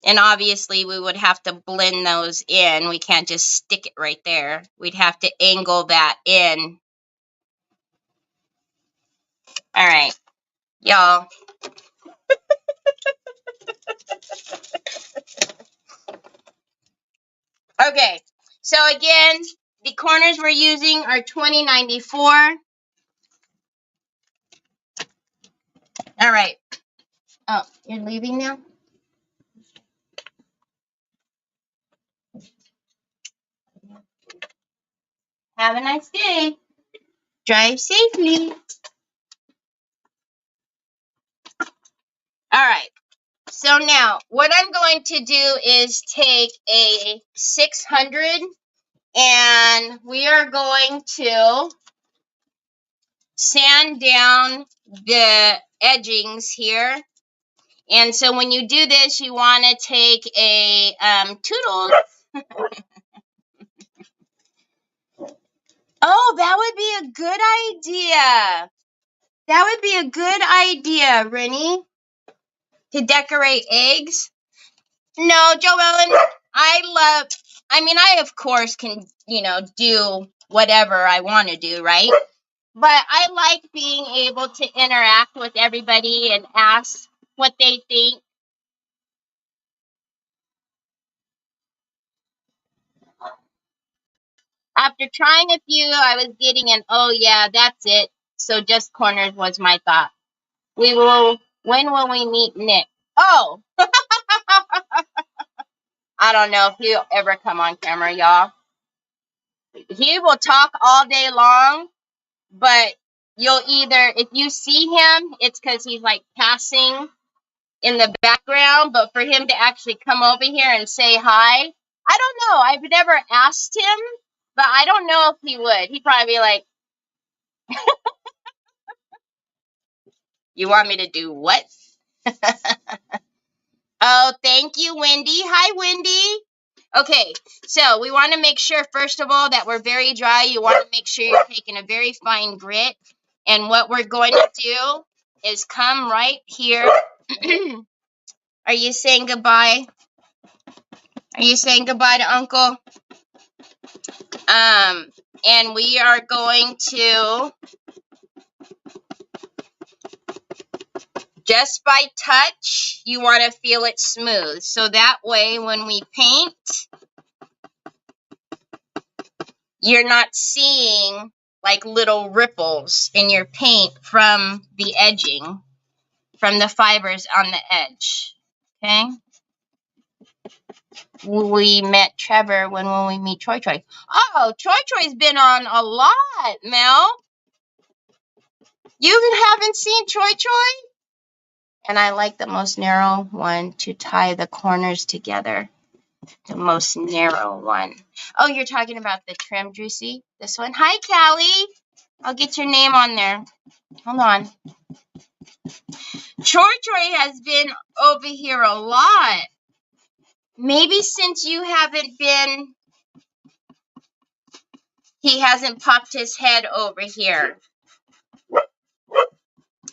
And obviously we would have to blend those in. We can't just stick it right there. We'd have to angle that in. All right, y'all. Okay, so again, the corners we're using are 2094. All right. Oh, you're leaving now? Have a nice day. Drive safely. All right. So now what I'm going to do is take a 600 and we are going to sand down the edgings here. And so when you do this, you want to take a Toodles. Oh, that would be a good idea. That would be a good idea, Rennie, to decorate eggs. No, Joellen, I of course can, do whatever I want to do, right? But I like being able to interact with everybody and ask what they think. After trying a few, I was getting an, oh yeah, that's it. So just corners was my thought. When will we meet Nick? Oh, I don't know if he'll ever come on camera, y'all. He will talk all day long, but you'll either, if you see him, it's because he's like passing in the background, but for him to actually come over here and say hi, I don't know. I've never asked him, but I don't know if he would. He'd probably be like, you want me to do what? Oh, thank you, Wendy. Hi, Wendy. Okay, so we want to make sure, first of all, that we're very dry. You want to make sure you're taking a very fine grit. And what we're going to do is come right here. Are you saying goodbye? Are you saying goodbye to Uncle? And we are going to, just by touch, you want to feel it smooth. So that way, when we paint, you're not seeing like little ripples in your paint from the edging, from the fibers on the edge. Okay? We met Trevor. When will we meet Troy Troy? Oh, Troy Troy's been on a lot, Mel. You haven't seen Troy Troy? And I like the most narrow one to tie the corners together. The most narrow one. Oh, you're talking about the trim, Juicy? This one? Hi, Callie. I'll get your name on there. Hold on. Troy Troy has been over here a lot. Maybe since you haven't been, he hasn't popped his head over here.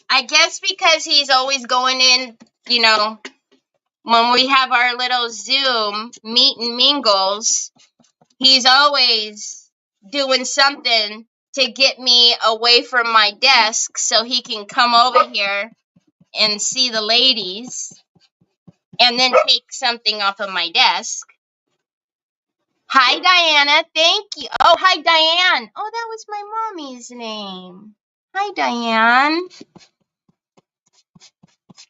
I guess because he's always going in, when we have our little Zoom meet and mingles, he's always doing something to get me away from my desk so he can come over here and see the ladies and then take something off of my desk. Hi, Diana. Thank you. Oh, hi, Diane. Oh, that was my mommy's name. Hi, Diane.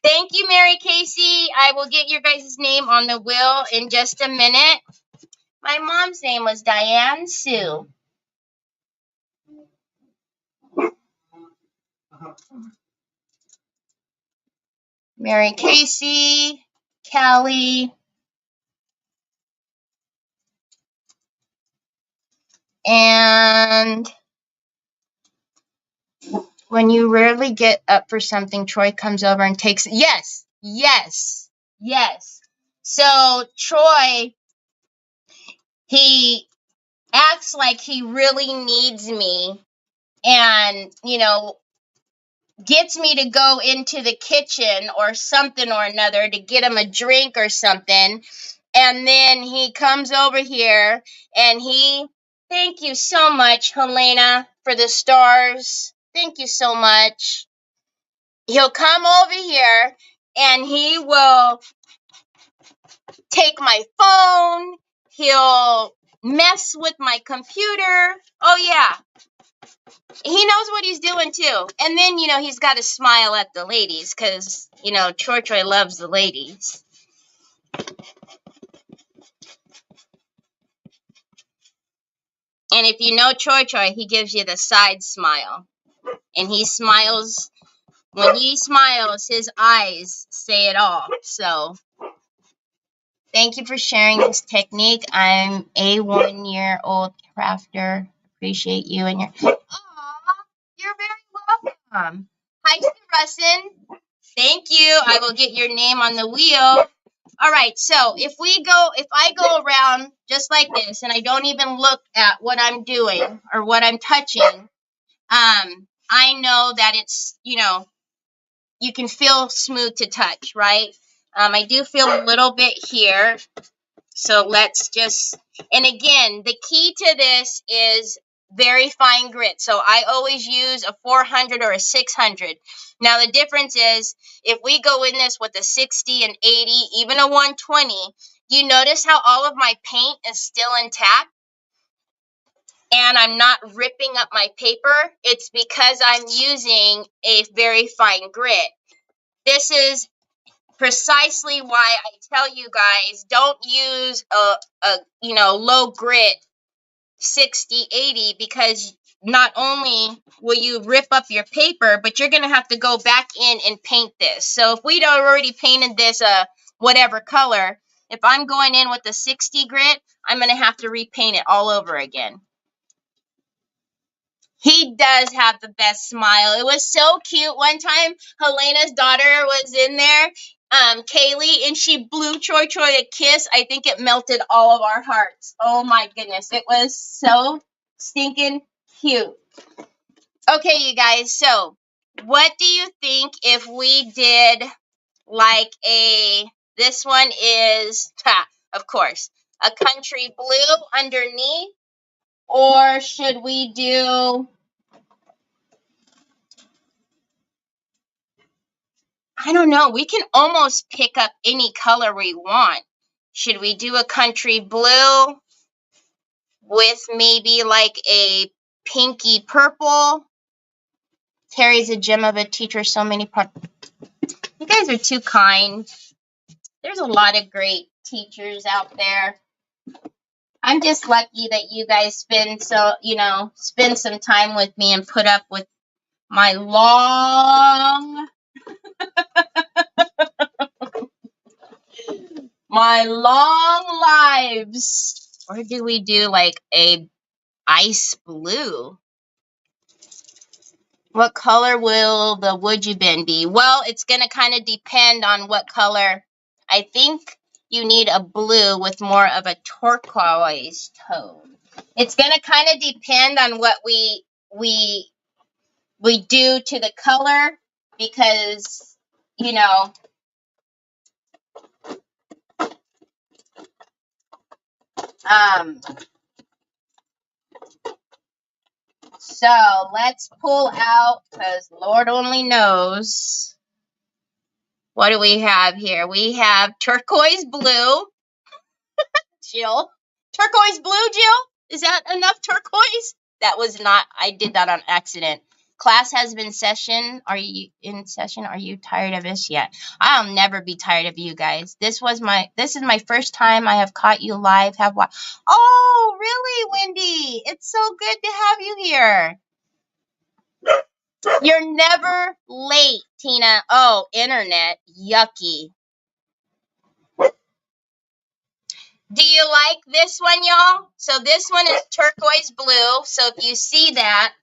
Thank you, Mary Casey. I will get your guys' name on the wheel in just a minute. My mom's name was Diane Sue. Mary Casey, Callie, and when you rarely get up for something, Troy comes over and takes it. Yes, yes, yes. So Troy, he acts like he really needs me and, gets me to go into the kitchen or something or another to get him a drink or something. And then he comes over here and thank you so much, Helena, for the stars. Thank you so much. He'll come over here and he will take my phone. He'll mess with my computer. Oh, yeah. He knows what he's doing, too. And then, he's got to smile at the ladies because, Troy loves the ladies. And if you know Troy, he gives you the side smile. And he smiles. When he smiles, his eyes say it all. So, thank you for sharing this technique. I'm a 1-year-old crafter. Appreciate you and your... Aw, you're very welcome. Hi, Russin. Thank you. I will get your name on the wheel. All right, so if I go around just like this and I don't even look at what I'm doing or what I'm touching, I know that it's, you can feel smooth to touch, right? I do feel a little bit here. So let's and again, the key to this is very fine grit. So I always use a 400 or a 600. Now the difference is if we go in this with a 60, an 80, even a 120, you notice how all of my paint is still intact and I'm not ripping up my paper? It's because I'm using a very fine grit. This is precisely why I tell you guys don't use a low grit 60, 80 because not only will you rip up your paper, but you're going to have to go back in and paint this. So if we'd already painted this whatever color, if I'm going in with the 60 grit, I'm going to have to repaint it all over again. He does have the best smile. It was so cute. One time, Helena's daughter was in there, Kaylee, and she blew Troy a kiss. I think it melted all of our hearts. Oh my goodness. It was so stinking cute. Okay, you guys. So, what do you think if we did like this one is, of course, a country blue underneath? Or should we do... I don't know. We can almost pick up any color we want. Should we do a country blue with maybe like a pinky purple? Terry's a gem of a teacher. So many parts. You guys are too kind. There's a lot of great teachers out there. I'm just lucky that you guys spend some time with me and put up with my long lives. Or do we do like a ice blue? What color will the would you bin be? Well, it's going to kind of depend on what color. I think you need a blue with more of a turquoise tone. It's going to kind of depend on what we do to the color because, so let's pull out, because Lord only knows. What do we have here? We have turquoise blue. Jill. Turquoise blue, Jill? Is that enough turquoise? That was not, I did that on accident. Class has been session. Are you in session? Are you tired of us yet? I'll never be tired of you guys. This is my first time I have caught you live. Oh, really, Wendy? It's so good to have you here. You're never late, Tina. Oh, internet. Yucky. Do you like this one, y'all? So this one is turquoise blue. So if you see that,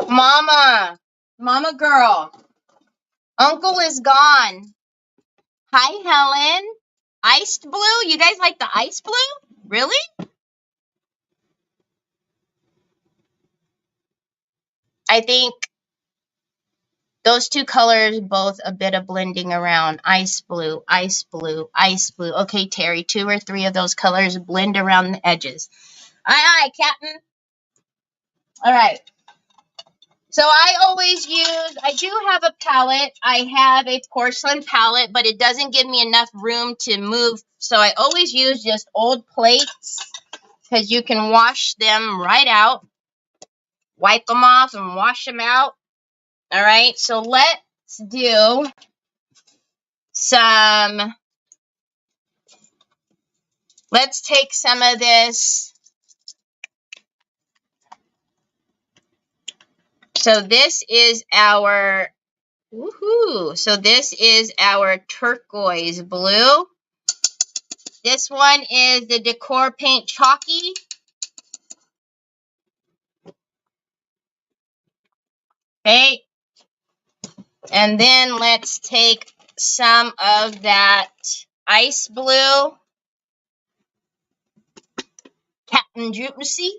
Mama girl, Uncle is gone. Hi, Helen. Iced blue? You guys like the ice blue? Really? I think those two colors, both a bit of blending around. Ice blue, ice blue, ice blue. Okay, Terry, 2 or 3 of those colors blend around the edges. Aye, Captain. All right. So I do have a palette. I have a porcelain palette, but it doesn't give me enough room to move. So I always use just old plates because you can wash them right out. Wipe them off and wash them out. All right. So let's do let's take some of this. So this is our, woohoo. So this is our turquoise blue. This one is the Decor Paint Chalky. Okay. And then let's take some of that ice blue. Captain Juicy.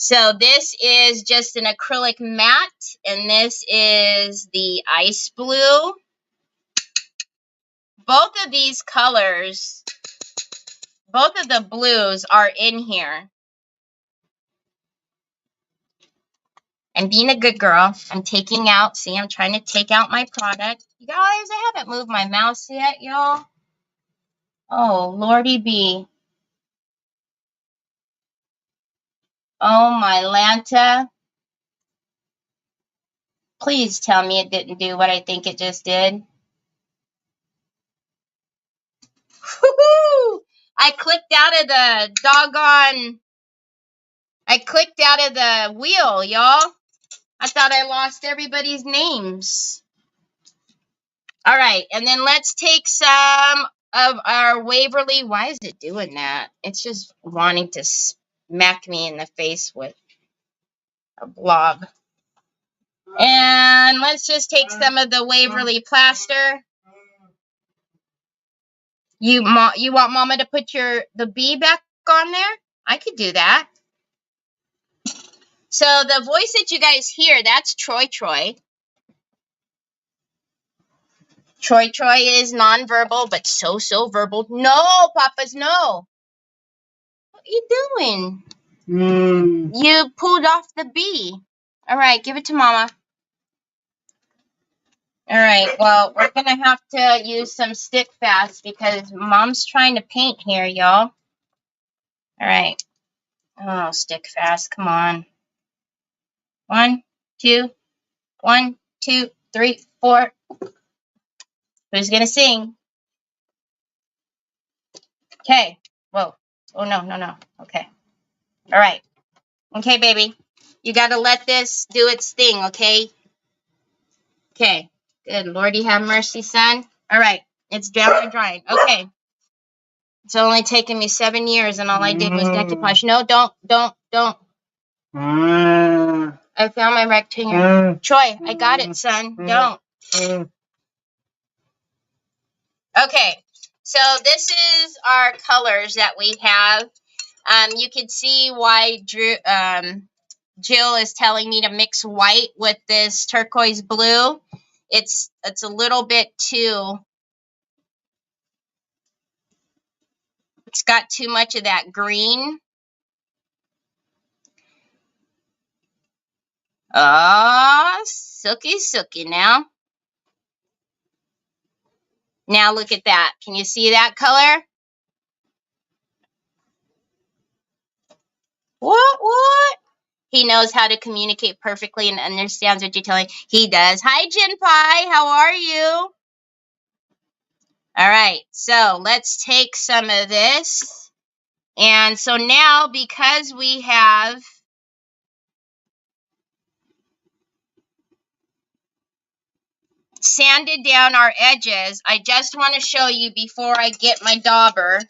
So this is just an acrylic matte, and this is the ice blue. Both of these colors, both of the blues are in here. I'm being a good girl. I'm taking out, see, I'm trying to take out my product. You guys, I haven't moved my mouse yet, y'all. Oh, Lordy B. Oh, my Lanta. Please tell me it didn't do what I think it just did. Woohoo! I clicked out of the wheel, y'all. I thought I lost everybody's names. All right, and then let's take some of our Waverly. Why is it doing that? It's just wanting to smack me in the face with a blob. And let's just take some of the Waverly Plaster. You want Mama to put the bee back on there? I could do that. So the voice that you guys hear, that's Troy. Troy is nonverbal, but so verbal. No, Papas, no. What are you doing? You pulled off the bee. All right, give it to Mama. All right, well, we're going to have to use some stick fast because Mom's trying to paint here, y'all. All right. Oh, stick fast. Come on. 1, 2, 1, 2, 3, 4. Who's going to sing? Okay. Whoa. Oh, no. Okay. All right. Okay, baby. You got to let this do its thing, okay? Okay. Good. Lordy have mercy, son. All right. It's down and drying. Okay. It's only taken me 7 years, and all I did was decoupage. No, don't. I found my rectangle. Troy, I got it, son. Don't. Okay. So this is our colors that we have. You can see why Jill is telling me to mix white with this turquoise blue. It's a little bit too, it's got too much of that green. Oh, silky now. Now look at that. Can you see that color? What? He knows how to communicate perfectly and understands what you're telling. He does. Hi, Jin Pai. How are you? All right, so let's take some of this. And so now, because we have sanded down our edges, I just want to show you before I get my dauber,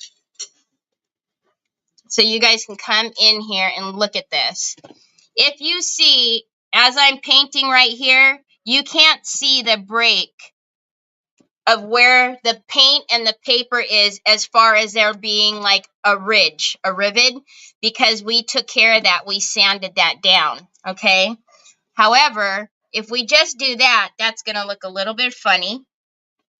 so you guys can come in here and look at this. If you see, as I'm painting right here, you can't see the break of where the paint and the paper is as far as there being like a ridge, a rivet, because we took care of that. We sanded that down, okay? However, if we just do that, that's going to look a little bit funny,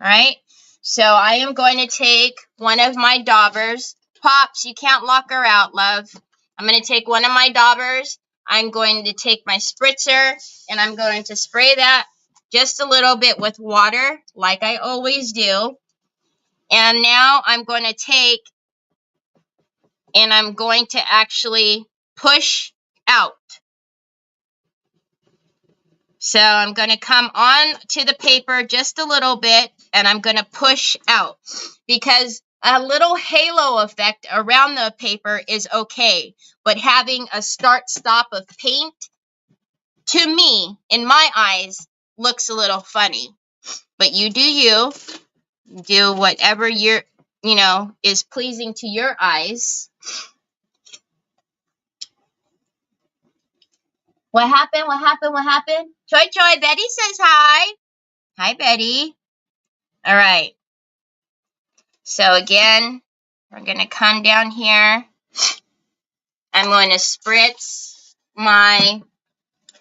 all right? So I am going to take one of my daubers. Pops, you can't lock her out, love. I'm going to take one of my daubers. I'm going to take my spritzer, and I'm going to spray that just a little bit with water, like I always do. And now I'm going to take, and I'm going to actually push out. So I'm going to come on to the paper just a little bit, and I'm going to push out, because a little halo effect around the paper is okay, but having a start-stop of paint, to me, in my eyes, looks a little funny. But you do you. Do whatever is pleasing to your eyes. What happened? What happened? What happened? Choi Choi, Betty says hi. Hi, Betty. All right. So again, we're going to come down here. I'm going to spritz my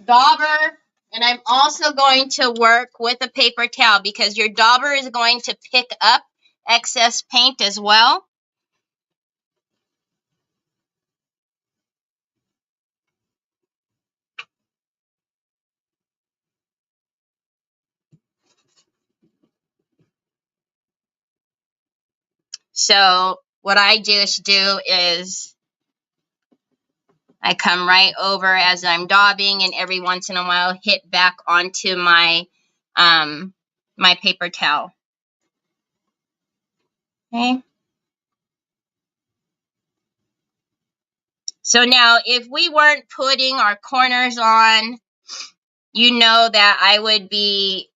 dauber, and I'm also going to work with a paper towel, because your dauber is going to pick up excess paint as well. So what I just do is I come right over as I'm daubing, and every once in a while hit back onto my my paper towel. Okay. So now, if we weren't putting our corners on, you know that I would be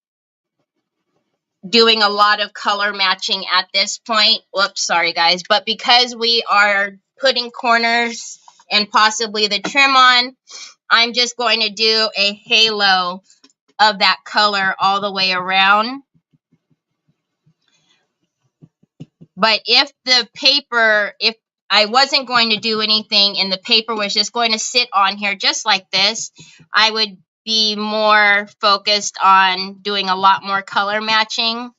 doing a lot of color matching at this point. Whoops, sorry guys. But because we are putting corners and possibly the trim on, I'm just going to do a halo of that color all the way around. But if I wasn't going to do anything and the paper was just going to sit on here just like this, I would be more focused on doing a lot more color matching.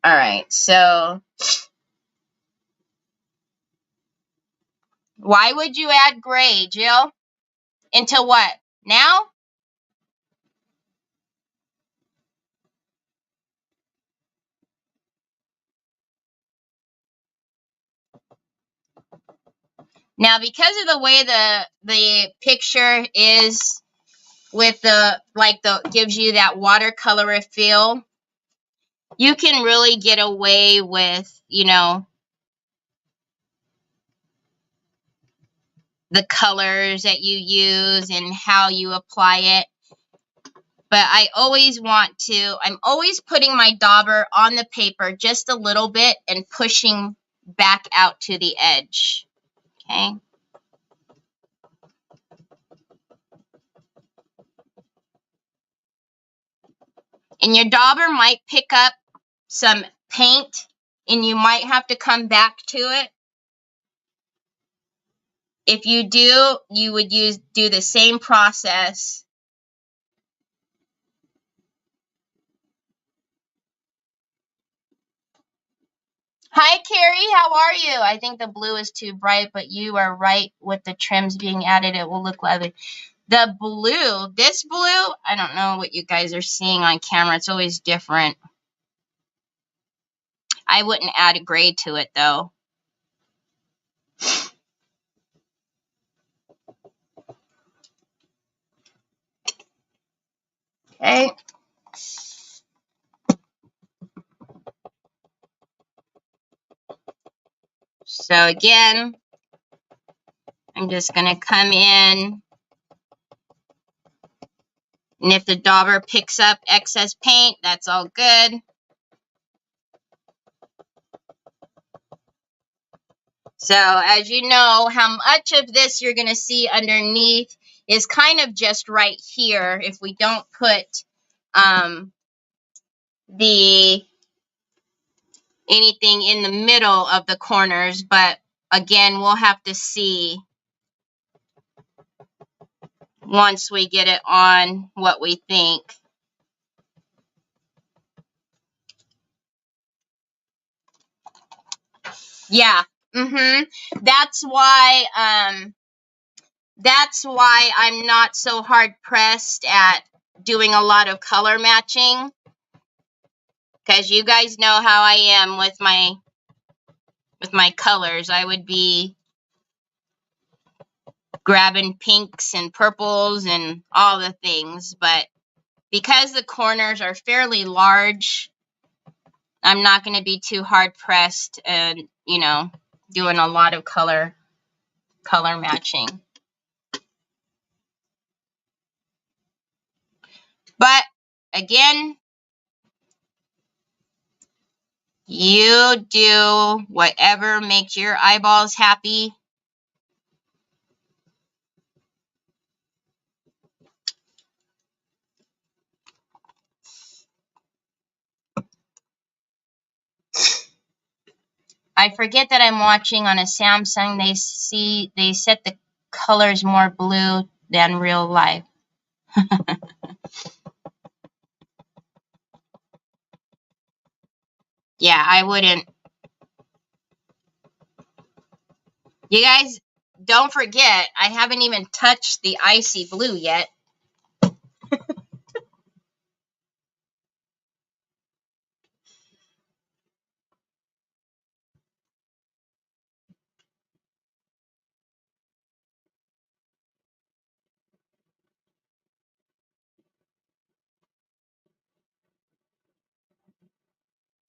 All right, so why would you add gray, Jill? Into what? Now? Now, because of the way the picture is with the gives you that watercolor feel, you can really get away with, the colors that you use and how you apply it. But I'm always putting my dauber on the paper just a little bit and pushing back out to the edge. Okay. And your dauber might pick up some paint, and you might have to come back to it. If you do, you would do the same process. Hi, Carrie. How are you? I think the blue is too bright, but you are right with the trims being added. It will look lovely. The blue, this blue, I don't know what you guys are seeing on camera. It's always different. I wouldn't add a gray to it, though. Okay. So again, I'm just going to come in, and if the dauber picks up excess paint, that's all good. So as you know, how much of this you're going to see underneath is kind of just right here if we don't put the anything in the middle of the corners. But again, we'll have to see once we get it on what we think. Yeah. That's why I'm not so hard pressed at doing a lot of color matching, because you guys know how I am with my colors. I would be grabbing pinks and purples and all the things, but because the corners are fairly large, I'm not going to be too hard pressed and, you know, doing a lot of color matching. But again, you do whatever makes your eyeballs happy. I forget that I'm watching on a Samsung. They set the colors more blue than real life. Yeah, I wouldn't. You guys, don't forget, I haven't even touched the icy blue yet.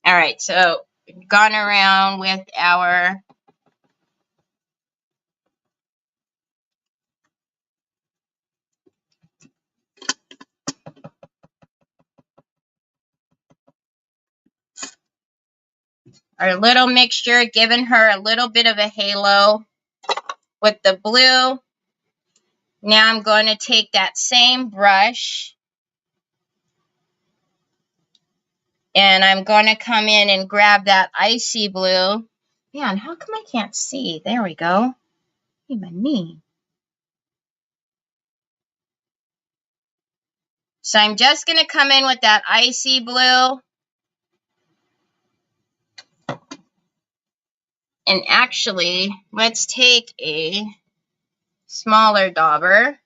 All right, so gone around with our little mixture, giving her a little bit of a halo with the blue. Now I'm going to take that same brush and I'm going to come in and grab that icy blue. Man, how come I can't see? There we go. Even me. So I'm just going to come in with that icy blue. And actually, let's take a smaller dauber.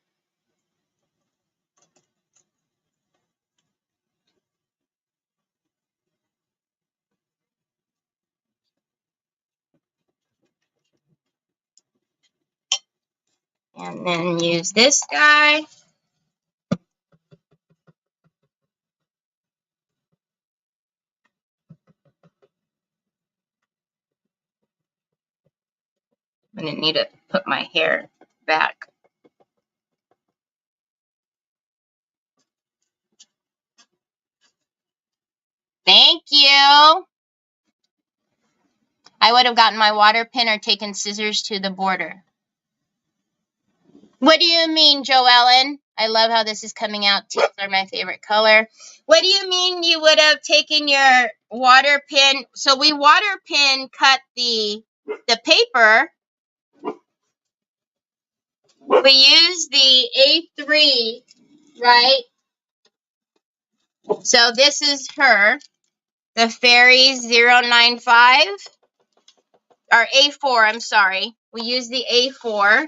And then use this guy. I'm going to need to put my hair back. Thank you. I would have gotten my water pen or taken scissors to the border. What do you mean, Joellen? I love how this is coming out. Teals are my favorite color. What do you mean you would have taken your water pen? So we water pen cut the paper. We use the A3, right? So this is her, the Fairy 095, or A4, I'm sorry. We use the A4.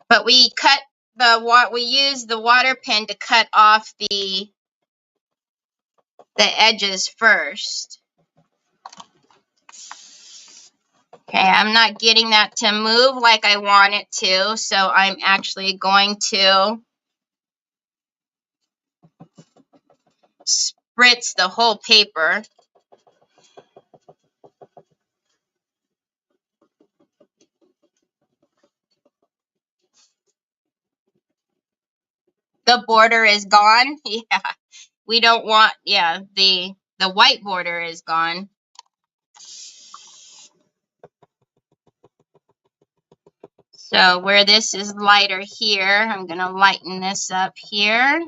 But we cut we use the water pen to cut off the edges first. Okay, I'm not getting that to move like I want it to, so I'm actually going to spritz the whole paper. The border is gone. Yeah, we don't want, yeah, the white border is gone. So where this is lighter here, I'm going to lighten this up here.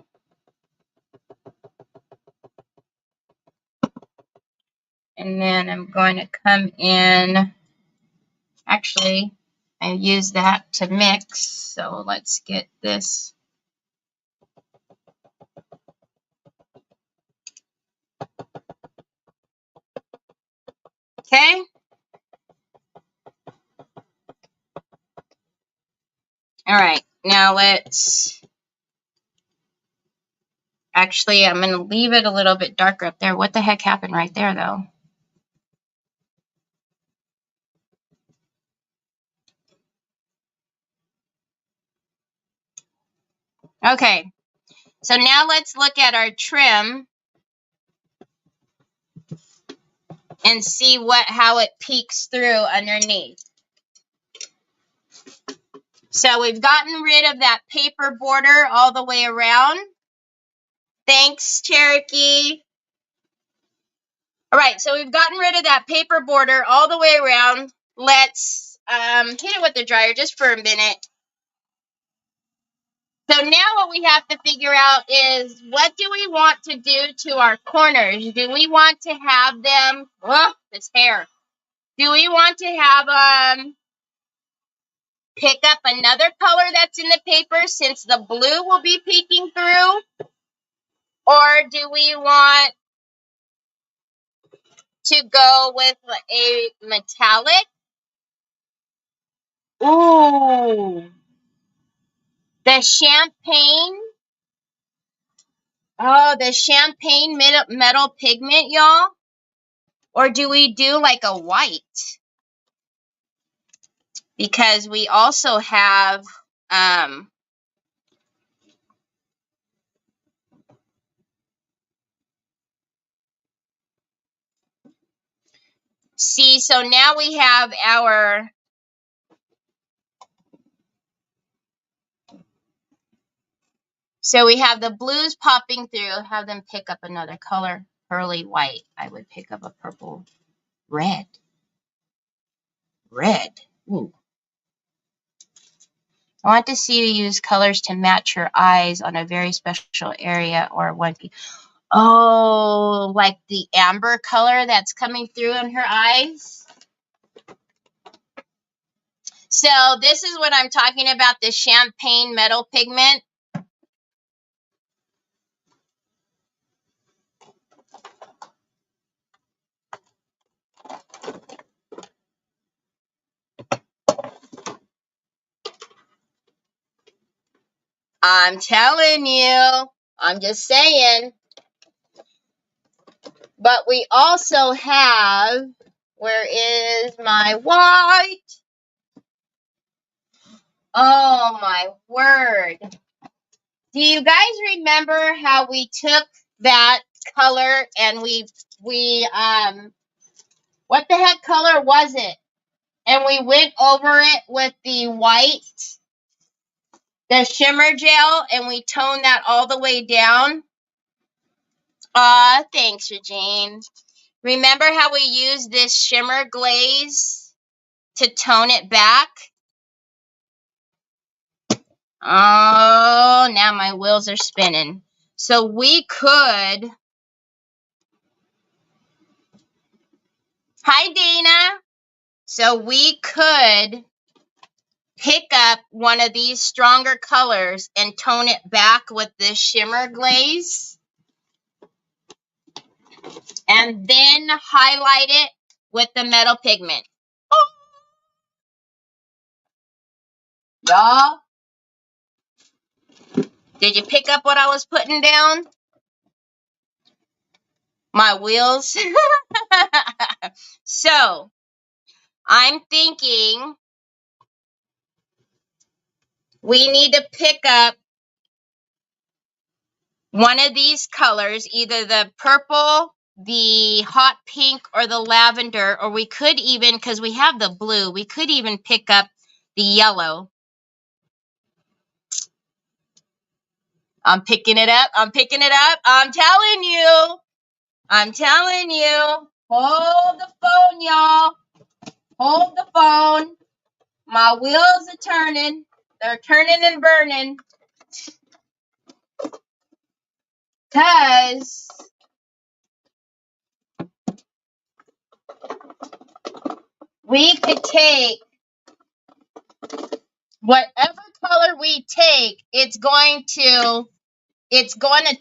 And then I'm going to come in, actually, I use that to mix. So let's get this. Okay. All right, now let's, actually, I'm going to leave it a little bit darker up there. What the heck happened right there, though? Okay, so now let's look at our trim and see how it peeks through underneath. So we've gotten rid of that paper border all the way around. Thanks, Cherokee. All right, so we've gotten rid of that paper border all the way around. Let's hit it with the dryer just for a minute. So now what we have to figure out is, what do we want to do to our corners? Do we want to have them, oh, this hair. Do we want to have pick up another color that's in the paper since the blue will be peeking through? Or do we want to go with a metallic? Ooh, the champagne. Oh, the champagne metal pigment, y'all. Or do we do like a white? Because we also have, see, so now we have our, so we have the blues popping through. Have them pick up another color, pearly white. I would pick up a purple, red. Ooh. I want to see you use colors to match your eyes on a very special area or one. Oh, like the amber color that's coming through in her eyes. So this is what I'm talking about, the champagne metal pigment. I'm telling you, I'm just saying. But we also have, where is my white? Oh my word. Do you guys remember how we took that color and we what the heck color was it? And we went over it with the white, the shimmer gel, and we toned that all the way down. Thanks, Regine. Remember how we used this shimmer glaze to tone it back? Oh, now my wheels are spinning. So we could... Hi, Dana. So we could pick up one of these stronger colors and tone it back with this shimmer glaze. And then highlight it with the metal pigment. Oh. Y'all, did you pick up what I was putting down? My wheels. So, I'm thinking we need to pick up one of these colors, either the purple, the hot pink, or the lavender, or we could even, because we have the blue, we could even pick up the yellow. I'm picking it up. I'm picking it up. I'm telling you. I'm telling you. Hold the phone, y'all. Hold the phone. My wheels are turning. They're turning and burning. Because we could take whatever color we take, it's going to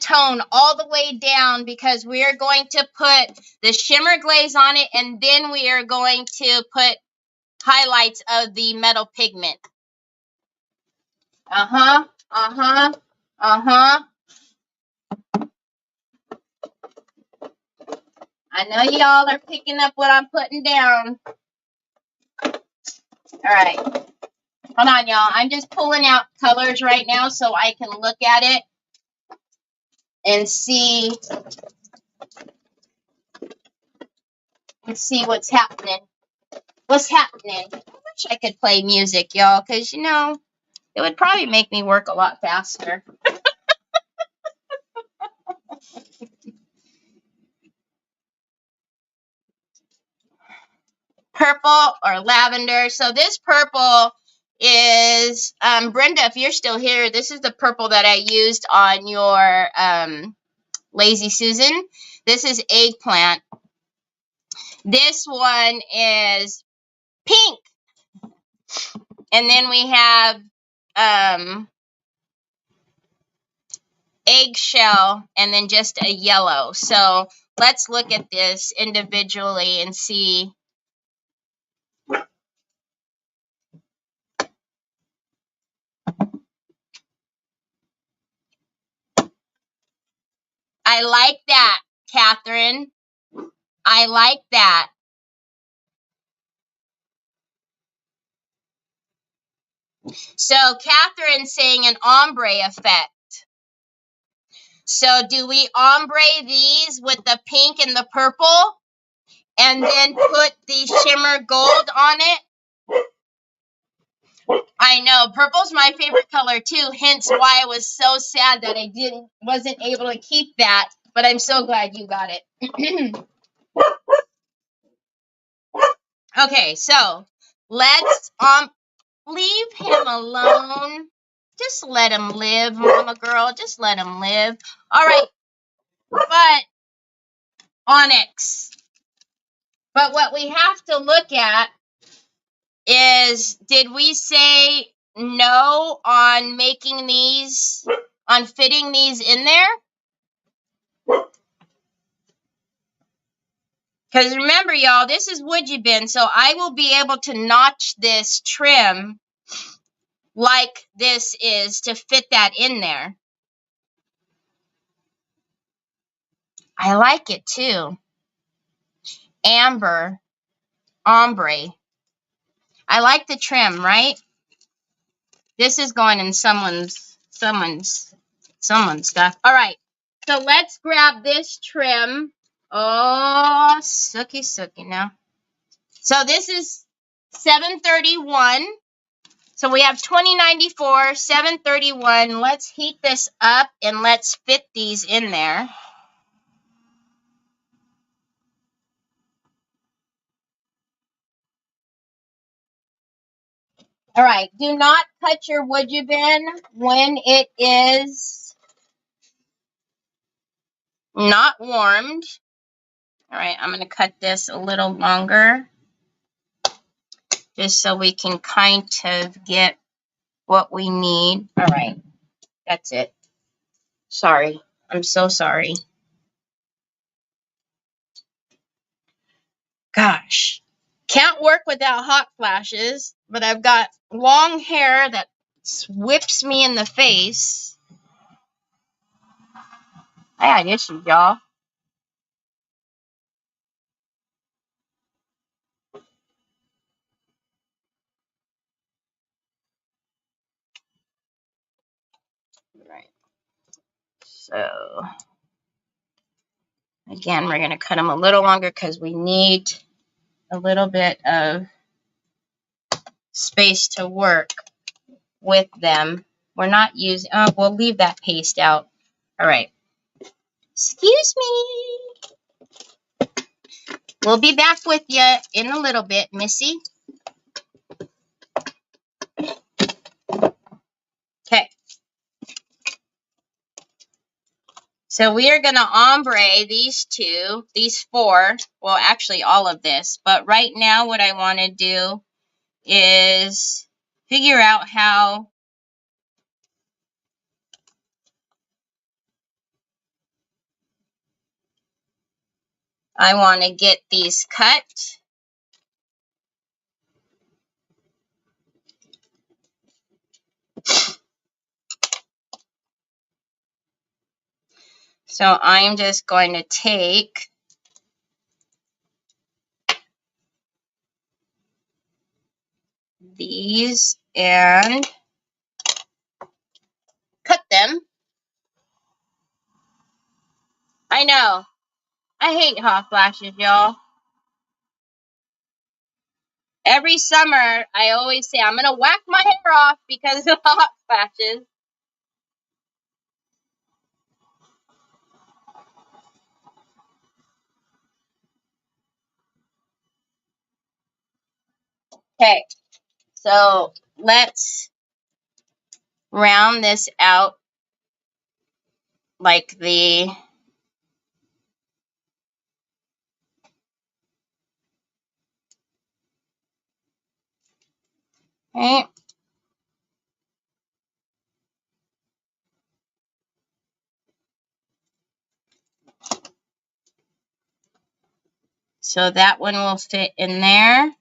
tone all the way down, because we are going to put the shimmer glaze on it, and then we are going to put highlights of the metal pigment. Uh-huh. Uh-huh. Uh-huh. I know y'all are picking up what I'm putting down. All right. Hold on, y'all. I'm just pulling out colors right now so I can look at it and see what's happening. What's happening? I wish I could play music, y'all, because, you know, it would probably make me work a lot faster. Purple or lavender. So this purple is, Brenda, if you're still here, this is the purple that I used on your Lazy Susan. This is eggplant. This one is pink. And then we have eggshell, and then just a yellow. So let's look at this individually and see. I like that, Catherine. I like that. So Catherine's saying an ombre effect. So do we ombre these with the pink and the purple, and then put the shimmer gold on it? I know, purple's my favorite color too, hence why I was so sad that I wasn't able to keep that, but I'm so glad you got it. Okay, so let's leave him alone. Just let him live, mama girl. Just let him live. All right, but onyx. But what we have to look at is, did we say no on making these, on fitting these in there? Because remember, y'all, this is woodgie bin, so I will be able to notch this trim like this is to fit that in there. I like it too. Amber, ombre. I like the trim, right? This is going in someone's stuff. All right, so let's grab this trim. Oh, sookie now. So this is 731. So we have 2094, 731. Let's heat this up and let's fit these in there. All right, do not cut your woodgie bin when it is not warmed. All right, I'm going to cut this a little longer just so we can kind of get what we need. All right, that's it. Sorry, I'm so sorry. Gosh, can't work without hot flashes, but I've got long hair that whips me in the face. I had issues, y'all. Right. So again, we're going to cut them a little longer because we need a little bit of space to work with them. We're not using, oh, we'll leave that paste out. All right. Excuse me. We'll be back with you in a little bit, Missy. Okay. So we are going to ombre these two, these four, well, actually all of this. But right now what I want to do is figure out how I want to get these cut. So I'm just going to take these and cut them. I know. I hate hot flashes, y'all. Every summer, I always say, I'm going to whack my hair off because of hot flashes. Okay, so let's round this out like the... Okay. So that one will fit in there.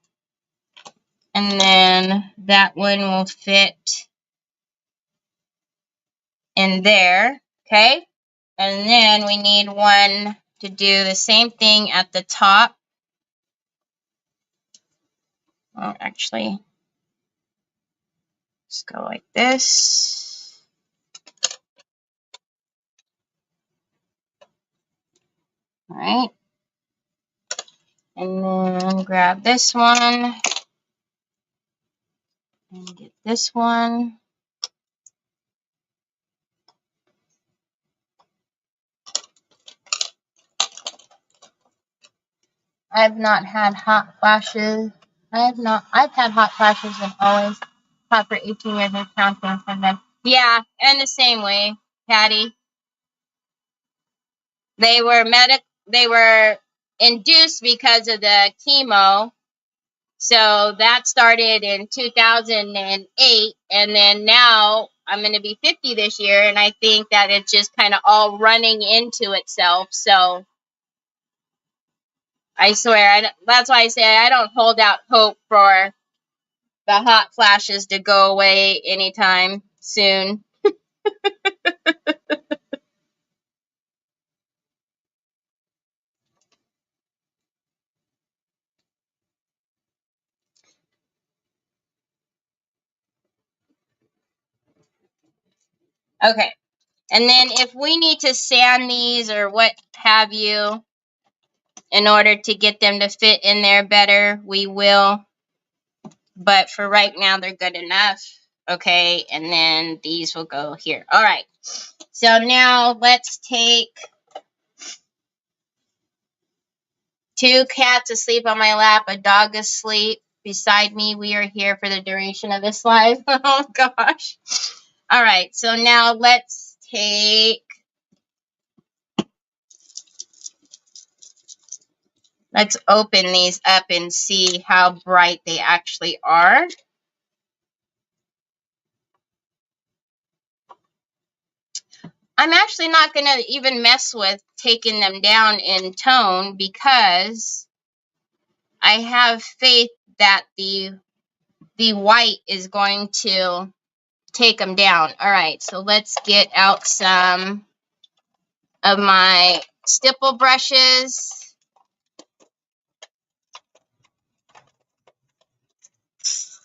And then that one will fit in there. Okay. And then we need one to do the same thing at the top. Well, actually, let's go like this. All right. And then grab this one and get this one. I've not had hot flashes. I've had hot flashes and always hot for 18 years and counting from them. Yeah, and the same way, Patty. They were induced because of the chemo. So that started in 2008, and then now I'm going to be 50 this year, and I think that it's just kind of all running into itself. So I swear, that's why I say I don't hold out hope for the hot flashes to go away anytime soon. Okay. And then if we need to sand these or what have you in order to get them to fit in there better, we will. But for right now, they're good enough. Okay. And then these will go here. All right. So now let's take two cats asleep on my lap, a dog asleep beside me. We are here for the duration of this live. Oh, gosh. All right. So now let's take... Let's open these up and see how bright they actually are. I'm actually not going to even mess with taking them down in tone because I have faith that the white is going to take them down. All right, so let's get out some of my stipple brushes.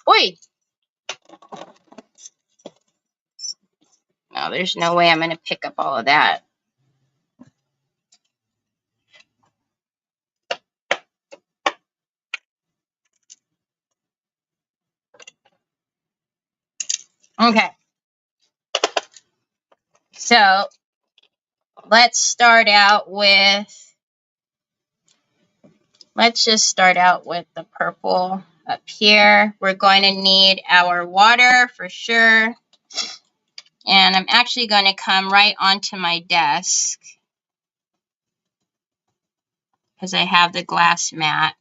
Oi! wow, there's no way I'm going to pick up all of that. Okay. So let's start out with, let's just start out with the purple up here. We're going to need our water for sure. And I'm actually going to come right onto my desk because I have the glass mat.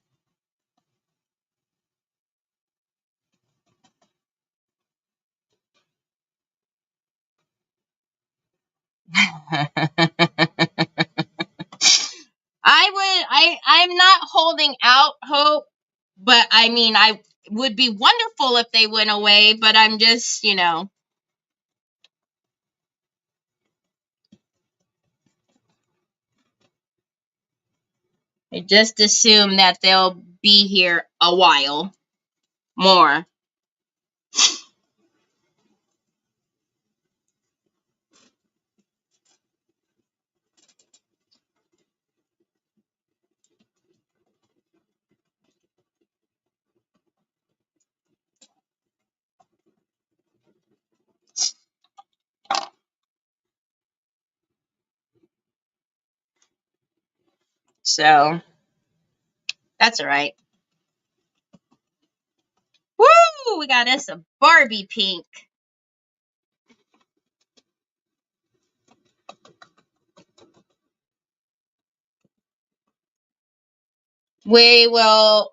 I'm not holding out hope, but I mean, I would be wonderful if they went away, but I'm just, you know. I just assume that they'll be here a while more. So that's all right. Woo! We got us a Barbie pink. We will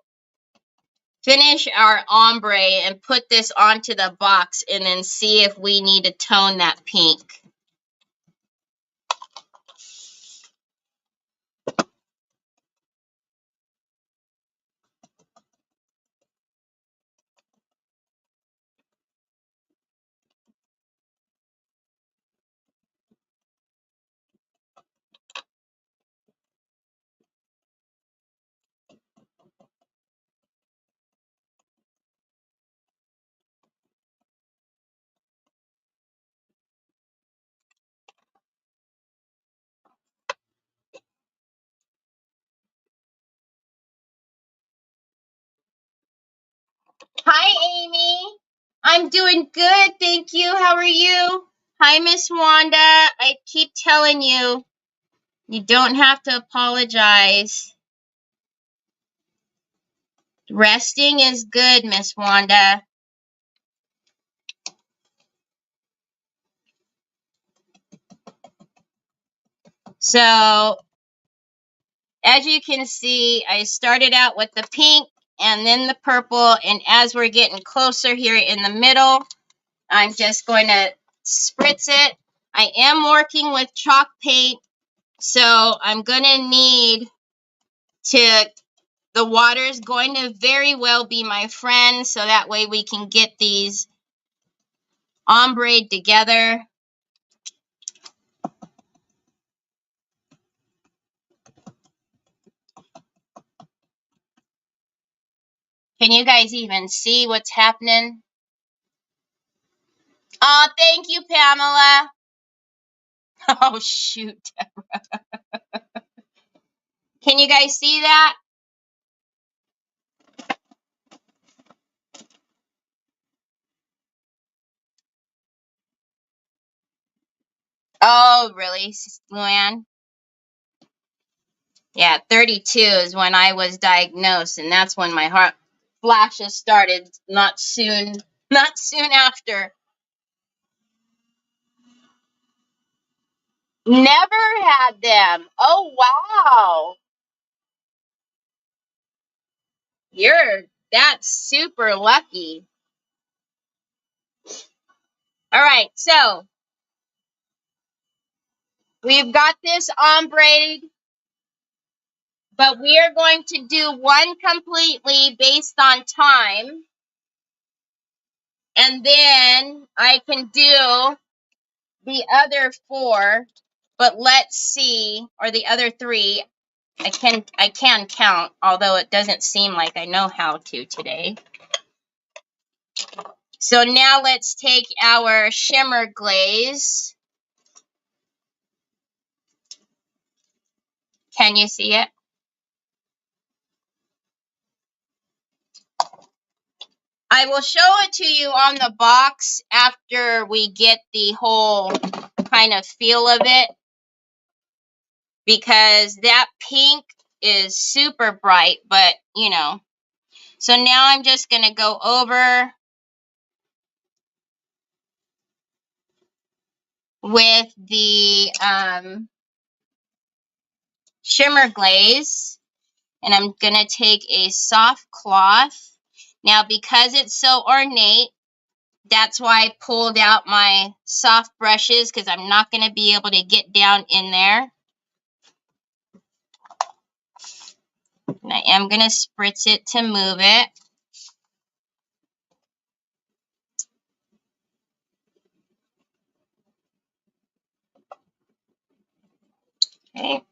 finish our ombre and put this onto the box and then see if we need to tone that pink. Hi, Amy. I'm doing good, thank you. How are you? Hi, Miss Wanda. I keep telling you, you don't have to apologize. Resting is good, Miss Wanda. So, as you can see, I started out with the pink and then the purple. And as we're getting closer here in the middle, I'm just going to spritz it. I am working with chalk paint, so I'm going to need to, the water is going to very well be my friend, so that way we can get these ombre together. Can you guys even see what's happening? Oh, thank you, Pamela. Oh, shoot. Can you guys see that? Oh, really, Luann? Yeah, 32 is when I was diagnosed, and that's when my heart flashes started. Not soon after. Never had them. Oh, wow. That's super lucky. All right, so we've got this ombre, but we are going to do one completely based on time. And then I can do the other 4, but let's see, or the other 3. I can count, although it doesn't seem like I know how to today. So now let's take our shimmer glaze. Can you see it? I will show it to you on the box after we get the whole kind of feel of it, because that pink is super bright, but you know. So now I'm just going to go over with the shimmer glaze, and I'm going to take a soft cloth. Now, because it's so ornate, that's why I pulled out my soft brushes, because I'm not going to be able to get down in there. And I am going to spritz it to move it. Okay,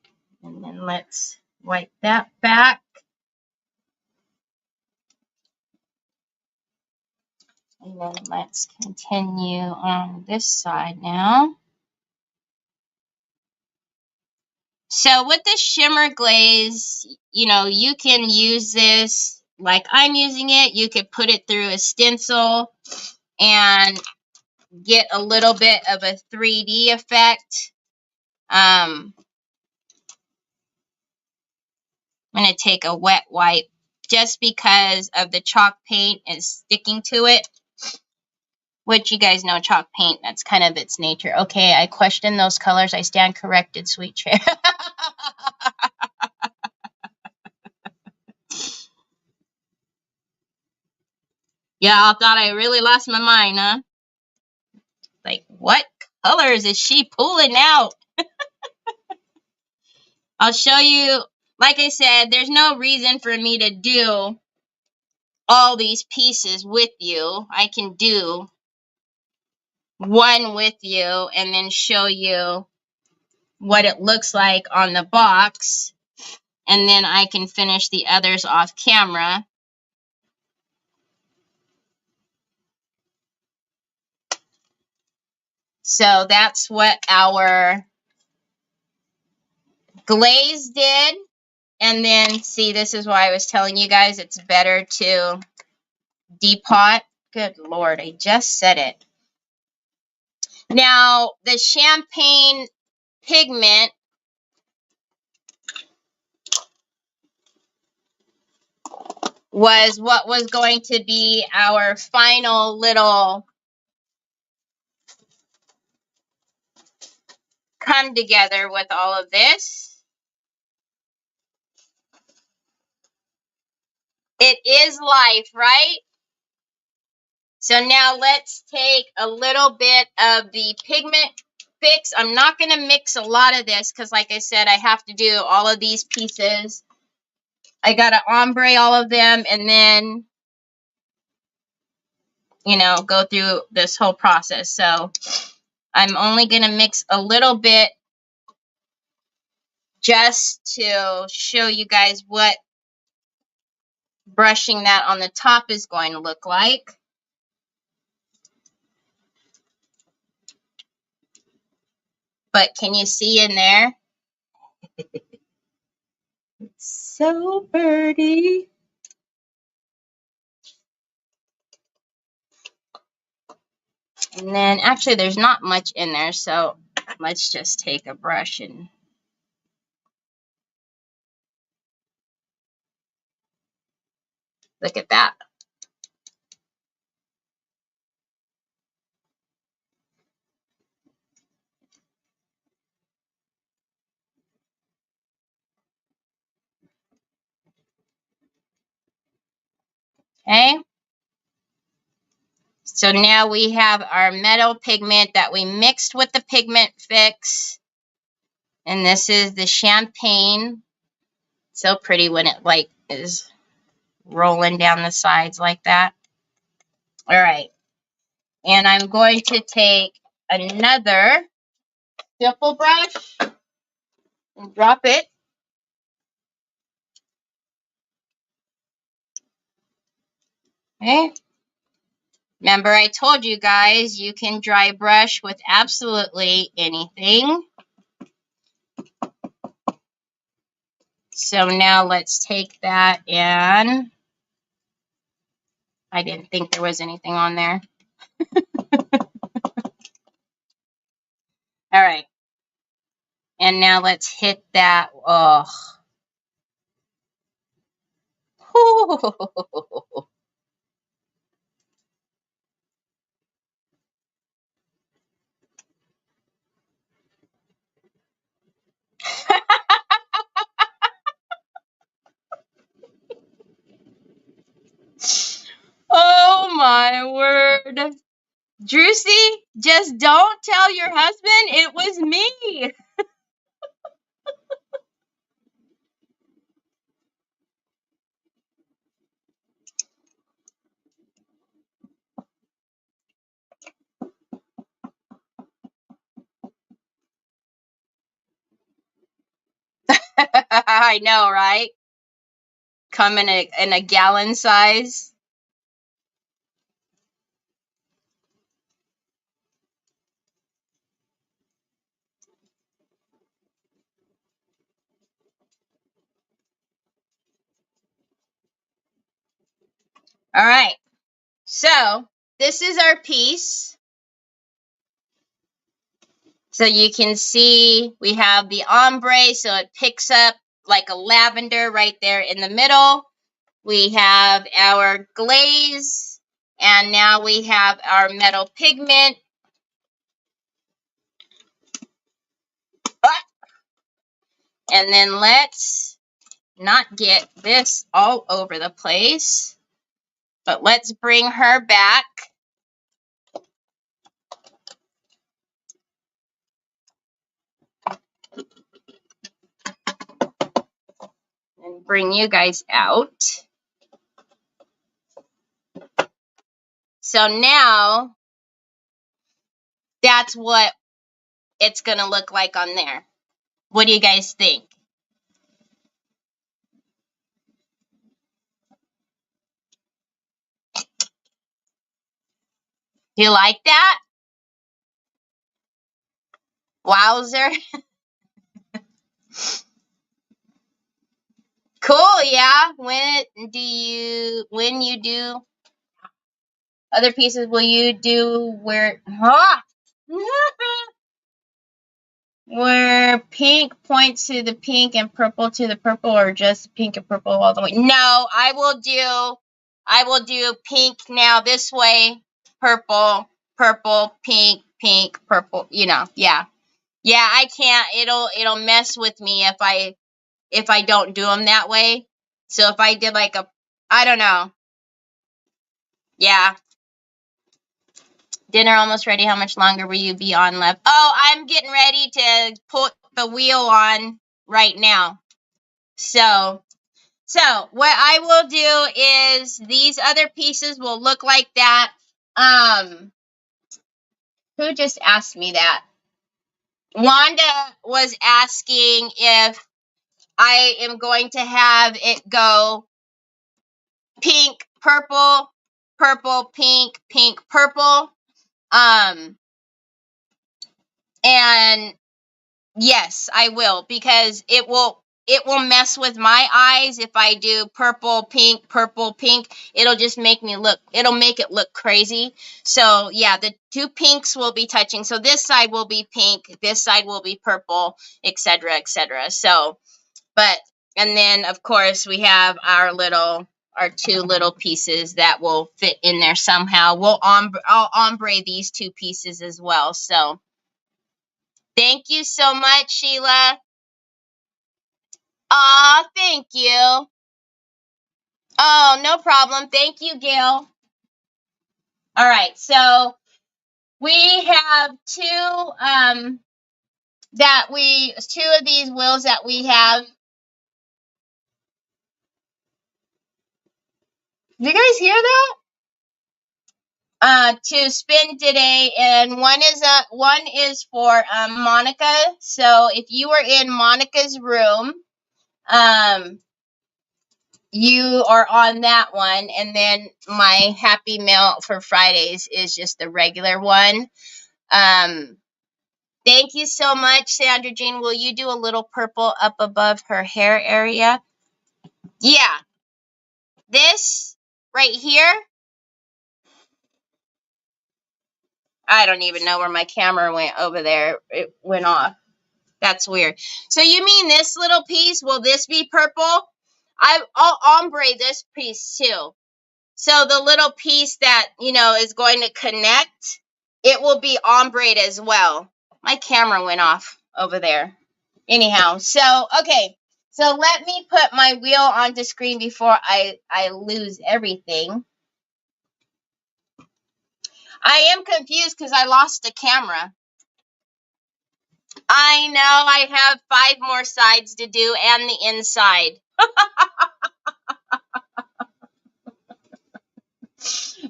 and then let's wipe that back. And then let's continue on this side now. So with the shimmer glaze, you know, you can use this like I'm using it. You could put it through a stencil and get a little bit of a 3D effect. I'm going to take a wet wipe just because of the chalk paint is sticking to it. Which you guys know, chalk paint, that's kind of its nature. Okay, I question those colors. I stand corrected, sweet chair. Y'all thought I really lost my mind, huh? Like, what colors is she pulling out? I'll show you. Like I said, there's no reason for me to do all these pieces with you. I can do one with you and then show you what it looks like on the box. And then I can finish the others off camera. So that's what our glaze did. And then, see, this is why I was telling you guys it's better to depot. Good Lord, I just said it. Now, the champagne pigment was what was going to be our final little come together with all of this. It is life, right? So now let's take a little bit of the pigment fix. I'm not going to mix a lot of this because, like I said, I have to do all of these pieces. I got to ombre all of them and then, you know, go through this whole process. So I'm only going to mix a little bit just to show you guys what brushing that on the top is going to look like. But can you see in there? It's so pretty. And then actually there's not much in there, so let's just take a brush and look at that. Okay. So now we have our metal pigment that we mixed with the pigment fix. And this is the champagne. So pretty when it like is rolling down the sides like that. All right. And I'm going to take another stipple brush and drop it. Okay. Remember, I told you guys you can dry brush with absolutely anything. So now let's take that and I didn't think there was anything on there. All right. And now let's hit that. Oh. Oh my word. Drucy, just don't tell your husband it was me. I know, right? Come in a gallon size. All right. So this is our piece. So you can see we have the ombre, so it picks up like a lavender right there in the middle. We have our glaze, and now we have our metal pigment. And then let's not get this all over the place, but let's bring her back. And bring you guys out. So now that's what it's going to look like on there. What do you guys think? Do you like that? Wowzer. Cool, yeah. When you do other pieces, will you do where where pink points to the pink and purple to the purple, or just pink and purple all the way? No, I will do pink now this way, purple, purple, pink, pink, purple, you know, yeah. Yeah, I can't, it'll mess with me if I don't do them that way. So if I did like I don't know. Yeah. Dinner almost ready. How much longer will you be on left? Oh, I'm getting ready to put the wheel on right now. So what I will do is these other pieces will look like that. Who just asked me that? Wanda was asking if I am going to have it go pink, purple, purple, pink, pink, purple. And yes, I will, because it will mess with my eyes if I do purple, pink, purple, pink. It'll just make it look crazy. So yeah, the two pinks will be touching. So this side will be pink, this side will be purple, etc., etc. So, and then of course we have our two little pieces that will fit in there somehow. I'll ombre these two pieces as well. So thank you so much, Sheila. Aw, thank you. Oh, no problem. Thank you, Gail. All right, so we have two of these wheels that we have. Do you guys hear that? To spin today, and one is for Monica. So if you were in Monica's room, you are on that one, and then my Happy Mail for Fridays is just the regular one. Thank you so much, Sandra Jean. Will you do a little purple up above her hair area? Yeah. This right here. I don't even know where my camera went over there. It went off. That's weird. So you mean this little piece? Will this be purple? I'll ombre this piece too. So the little piece that, is going to connect, it will be ombre as well. My camera went off over there. Anyhow, so, okay. So let me put my wheel onto screen before I lose everything. I am confused because I lost the camera. I know I have 5 more sides to do and the inside.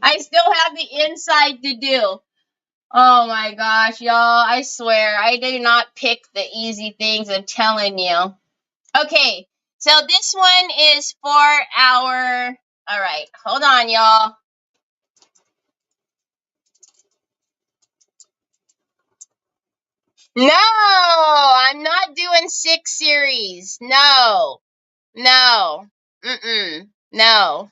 I still have the inside to do. Oh my gosh, y'all. I swear, I do not pick the easy things, I'm telling you. Okay, so this one is for our... All right, hold on, y'all. No, I'm not doing 6 series. No, no, no.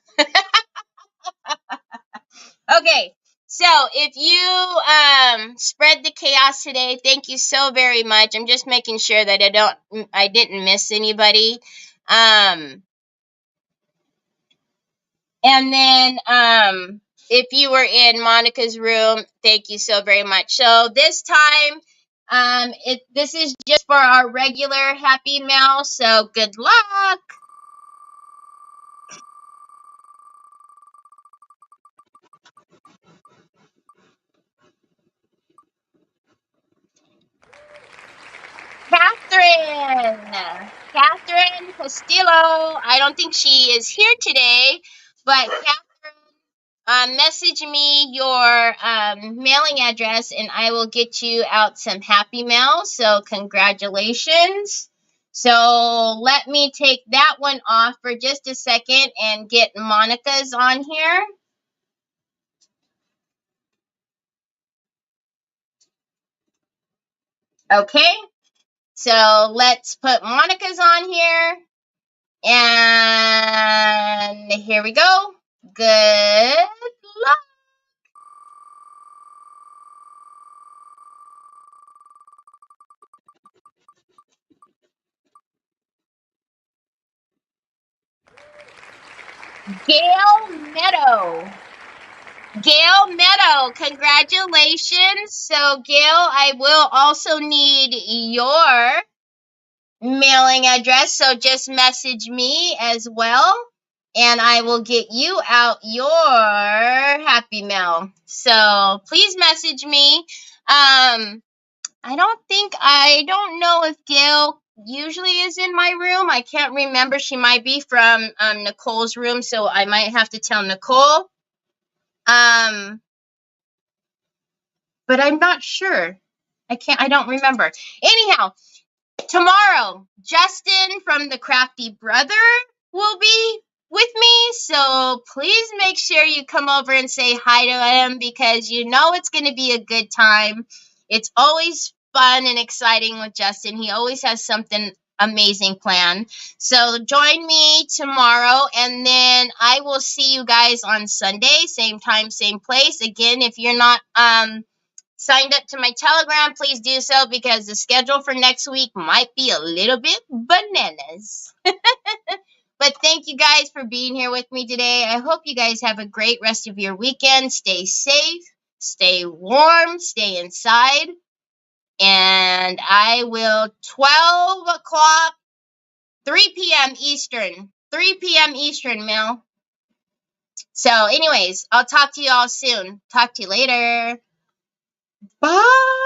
Okay, so if you spread the chaos today, thank you so very much. I'm just making sure that I didn't miss anybody. And then if you were in Monica's room, thank you so very much. So this time, this is just for our regular Happy Mail. So good luck. Catherine Castillo. I don't think she is here today, but Catherine, message me your mailing address and I will get you out some Happy Mail. So congratulations. So let me take that one off for just a second and get Monica's on here. Okay. So let's put Monica's on here. And here we go. Good luck. Gail Meadow, congratulations. So, Gail, I will also need your mailing address. So, just message me as well, and I will get you out your Happy Mail. So, please message me. I don't know if Gail usually is in my room. I can't remember. She might be from Nicole's room, so I might have to tell Nicole. But I'm not sure. I don't remember. Anyhow, tomorrow, Justin from the Crafty Brother will be with me. So please make sure you come over and say hi to him because you know it's going to be a good time. It's always fun and exciting with Justin. He always has something amazing planned. So join me tomorrow and then I will see you guys on Sunday, same time, same place. Again, if you're not signed up to my Telegram, please do so because the schedule for next week might be a little bit bananas. But thank you guys for being here with me today. I hope you guys have a great rest of your weekend. Stay safe, stay warm, stay inside. And I will 12 o'clock, 3 p.m. Eastern. 3 p.m. Eastern, Mel. So anyways, I'll talk to you all soon. Talk to you later. Bye.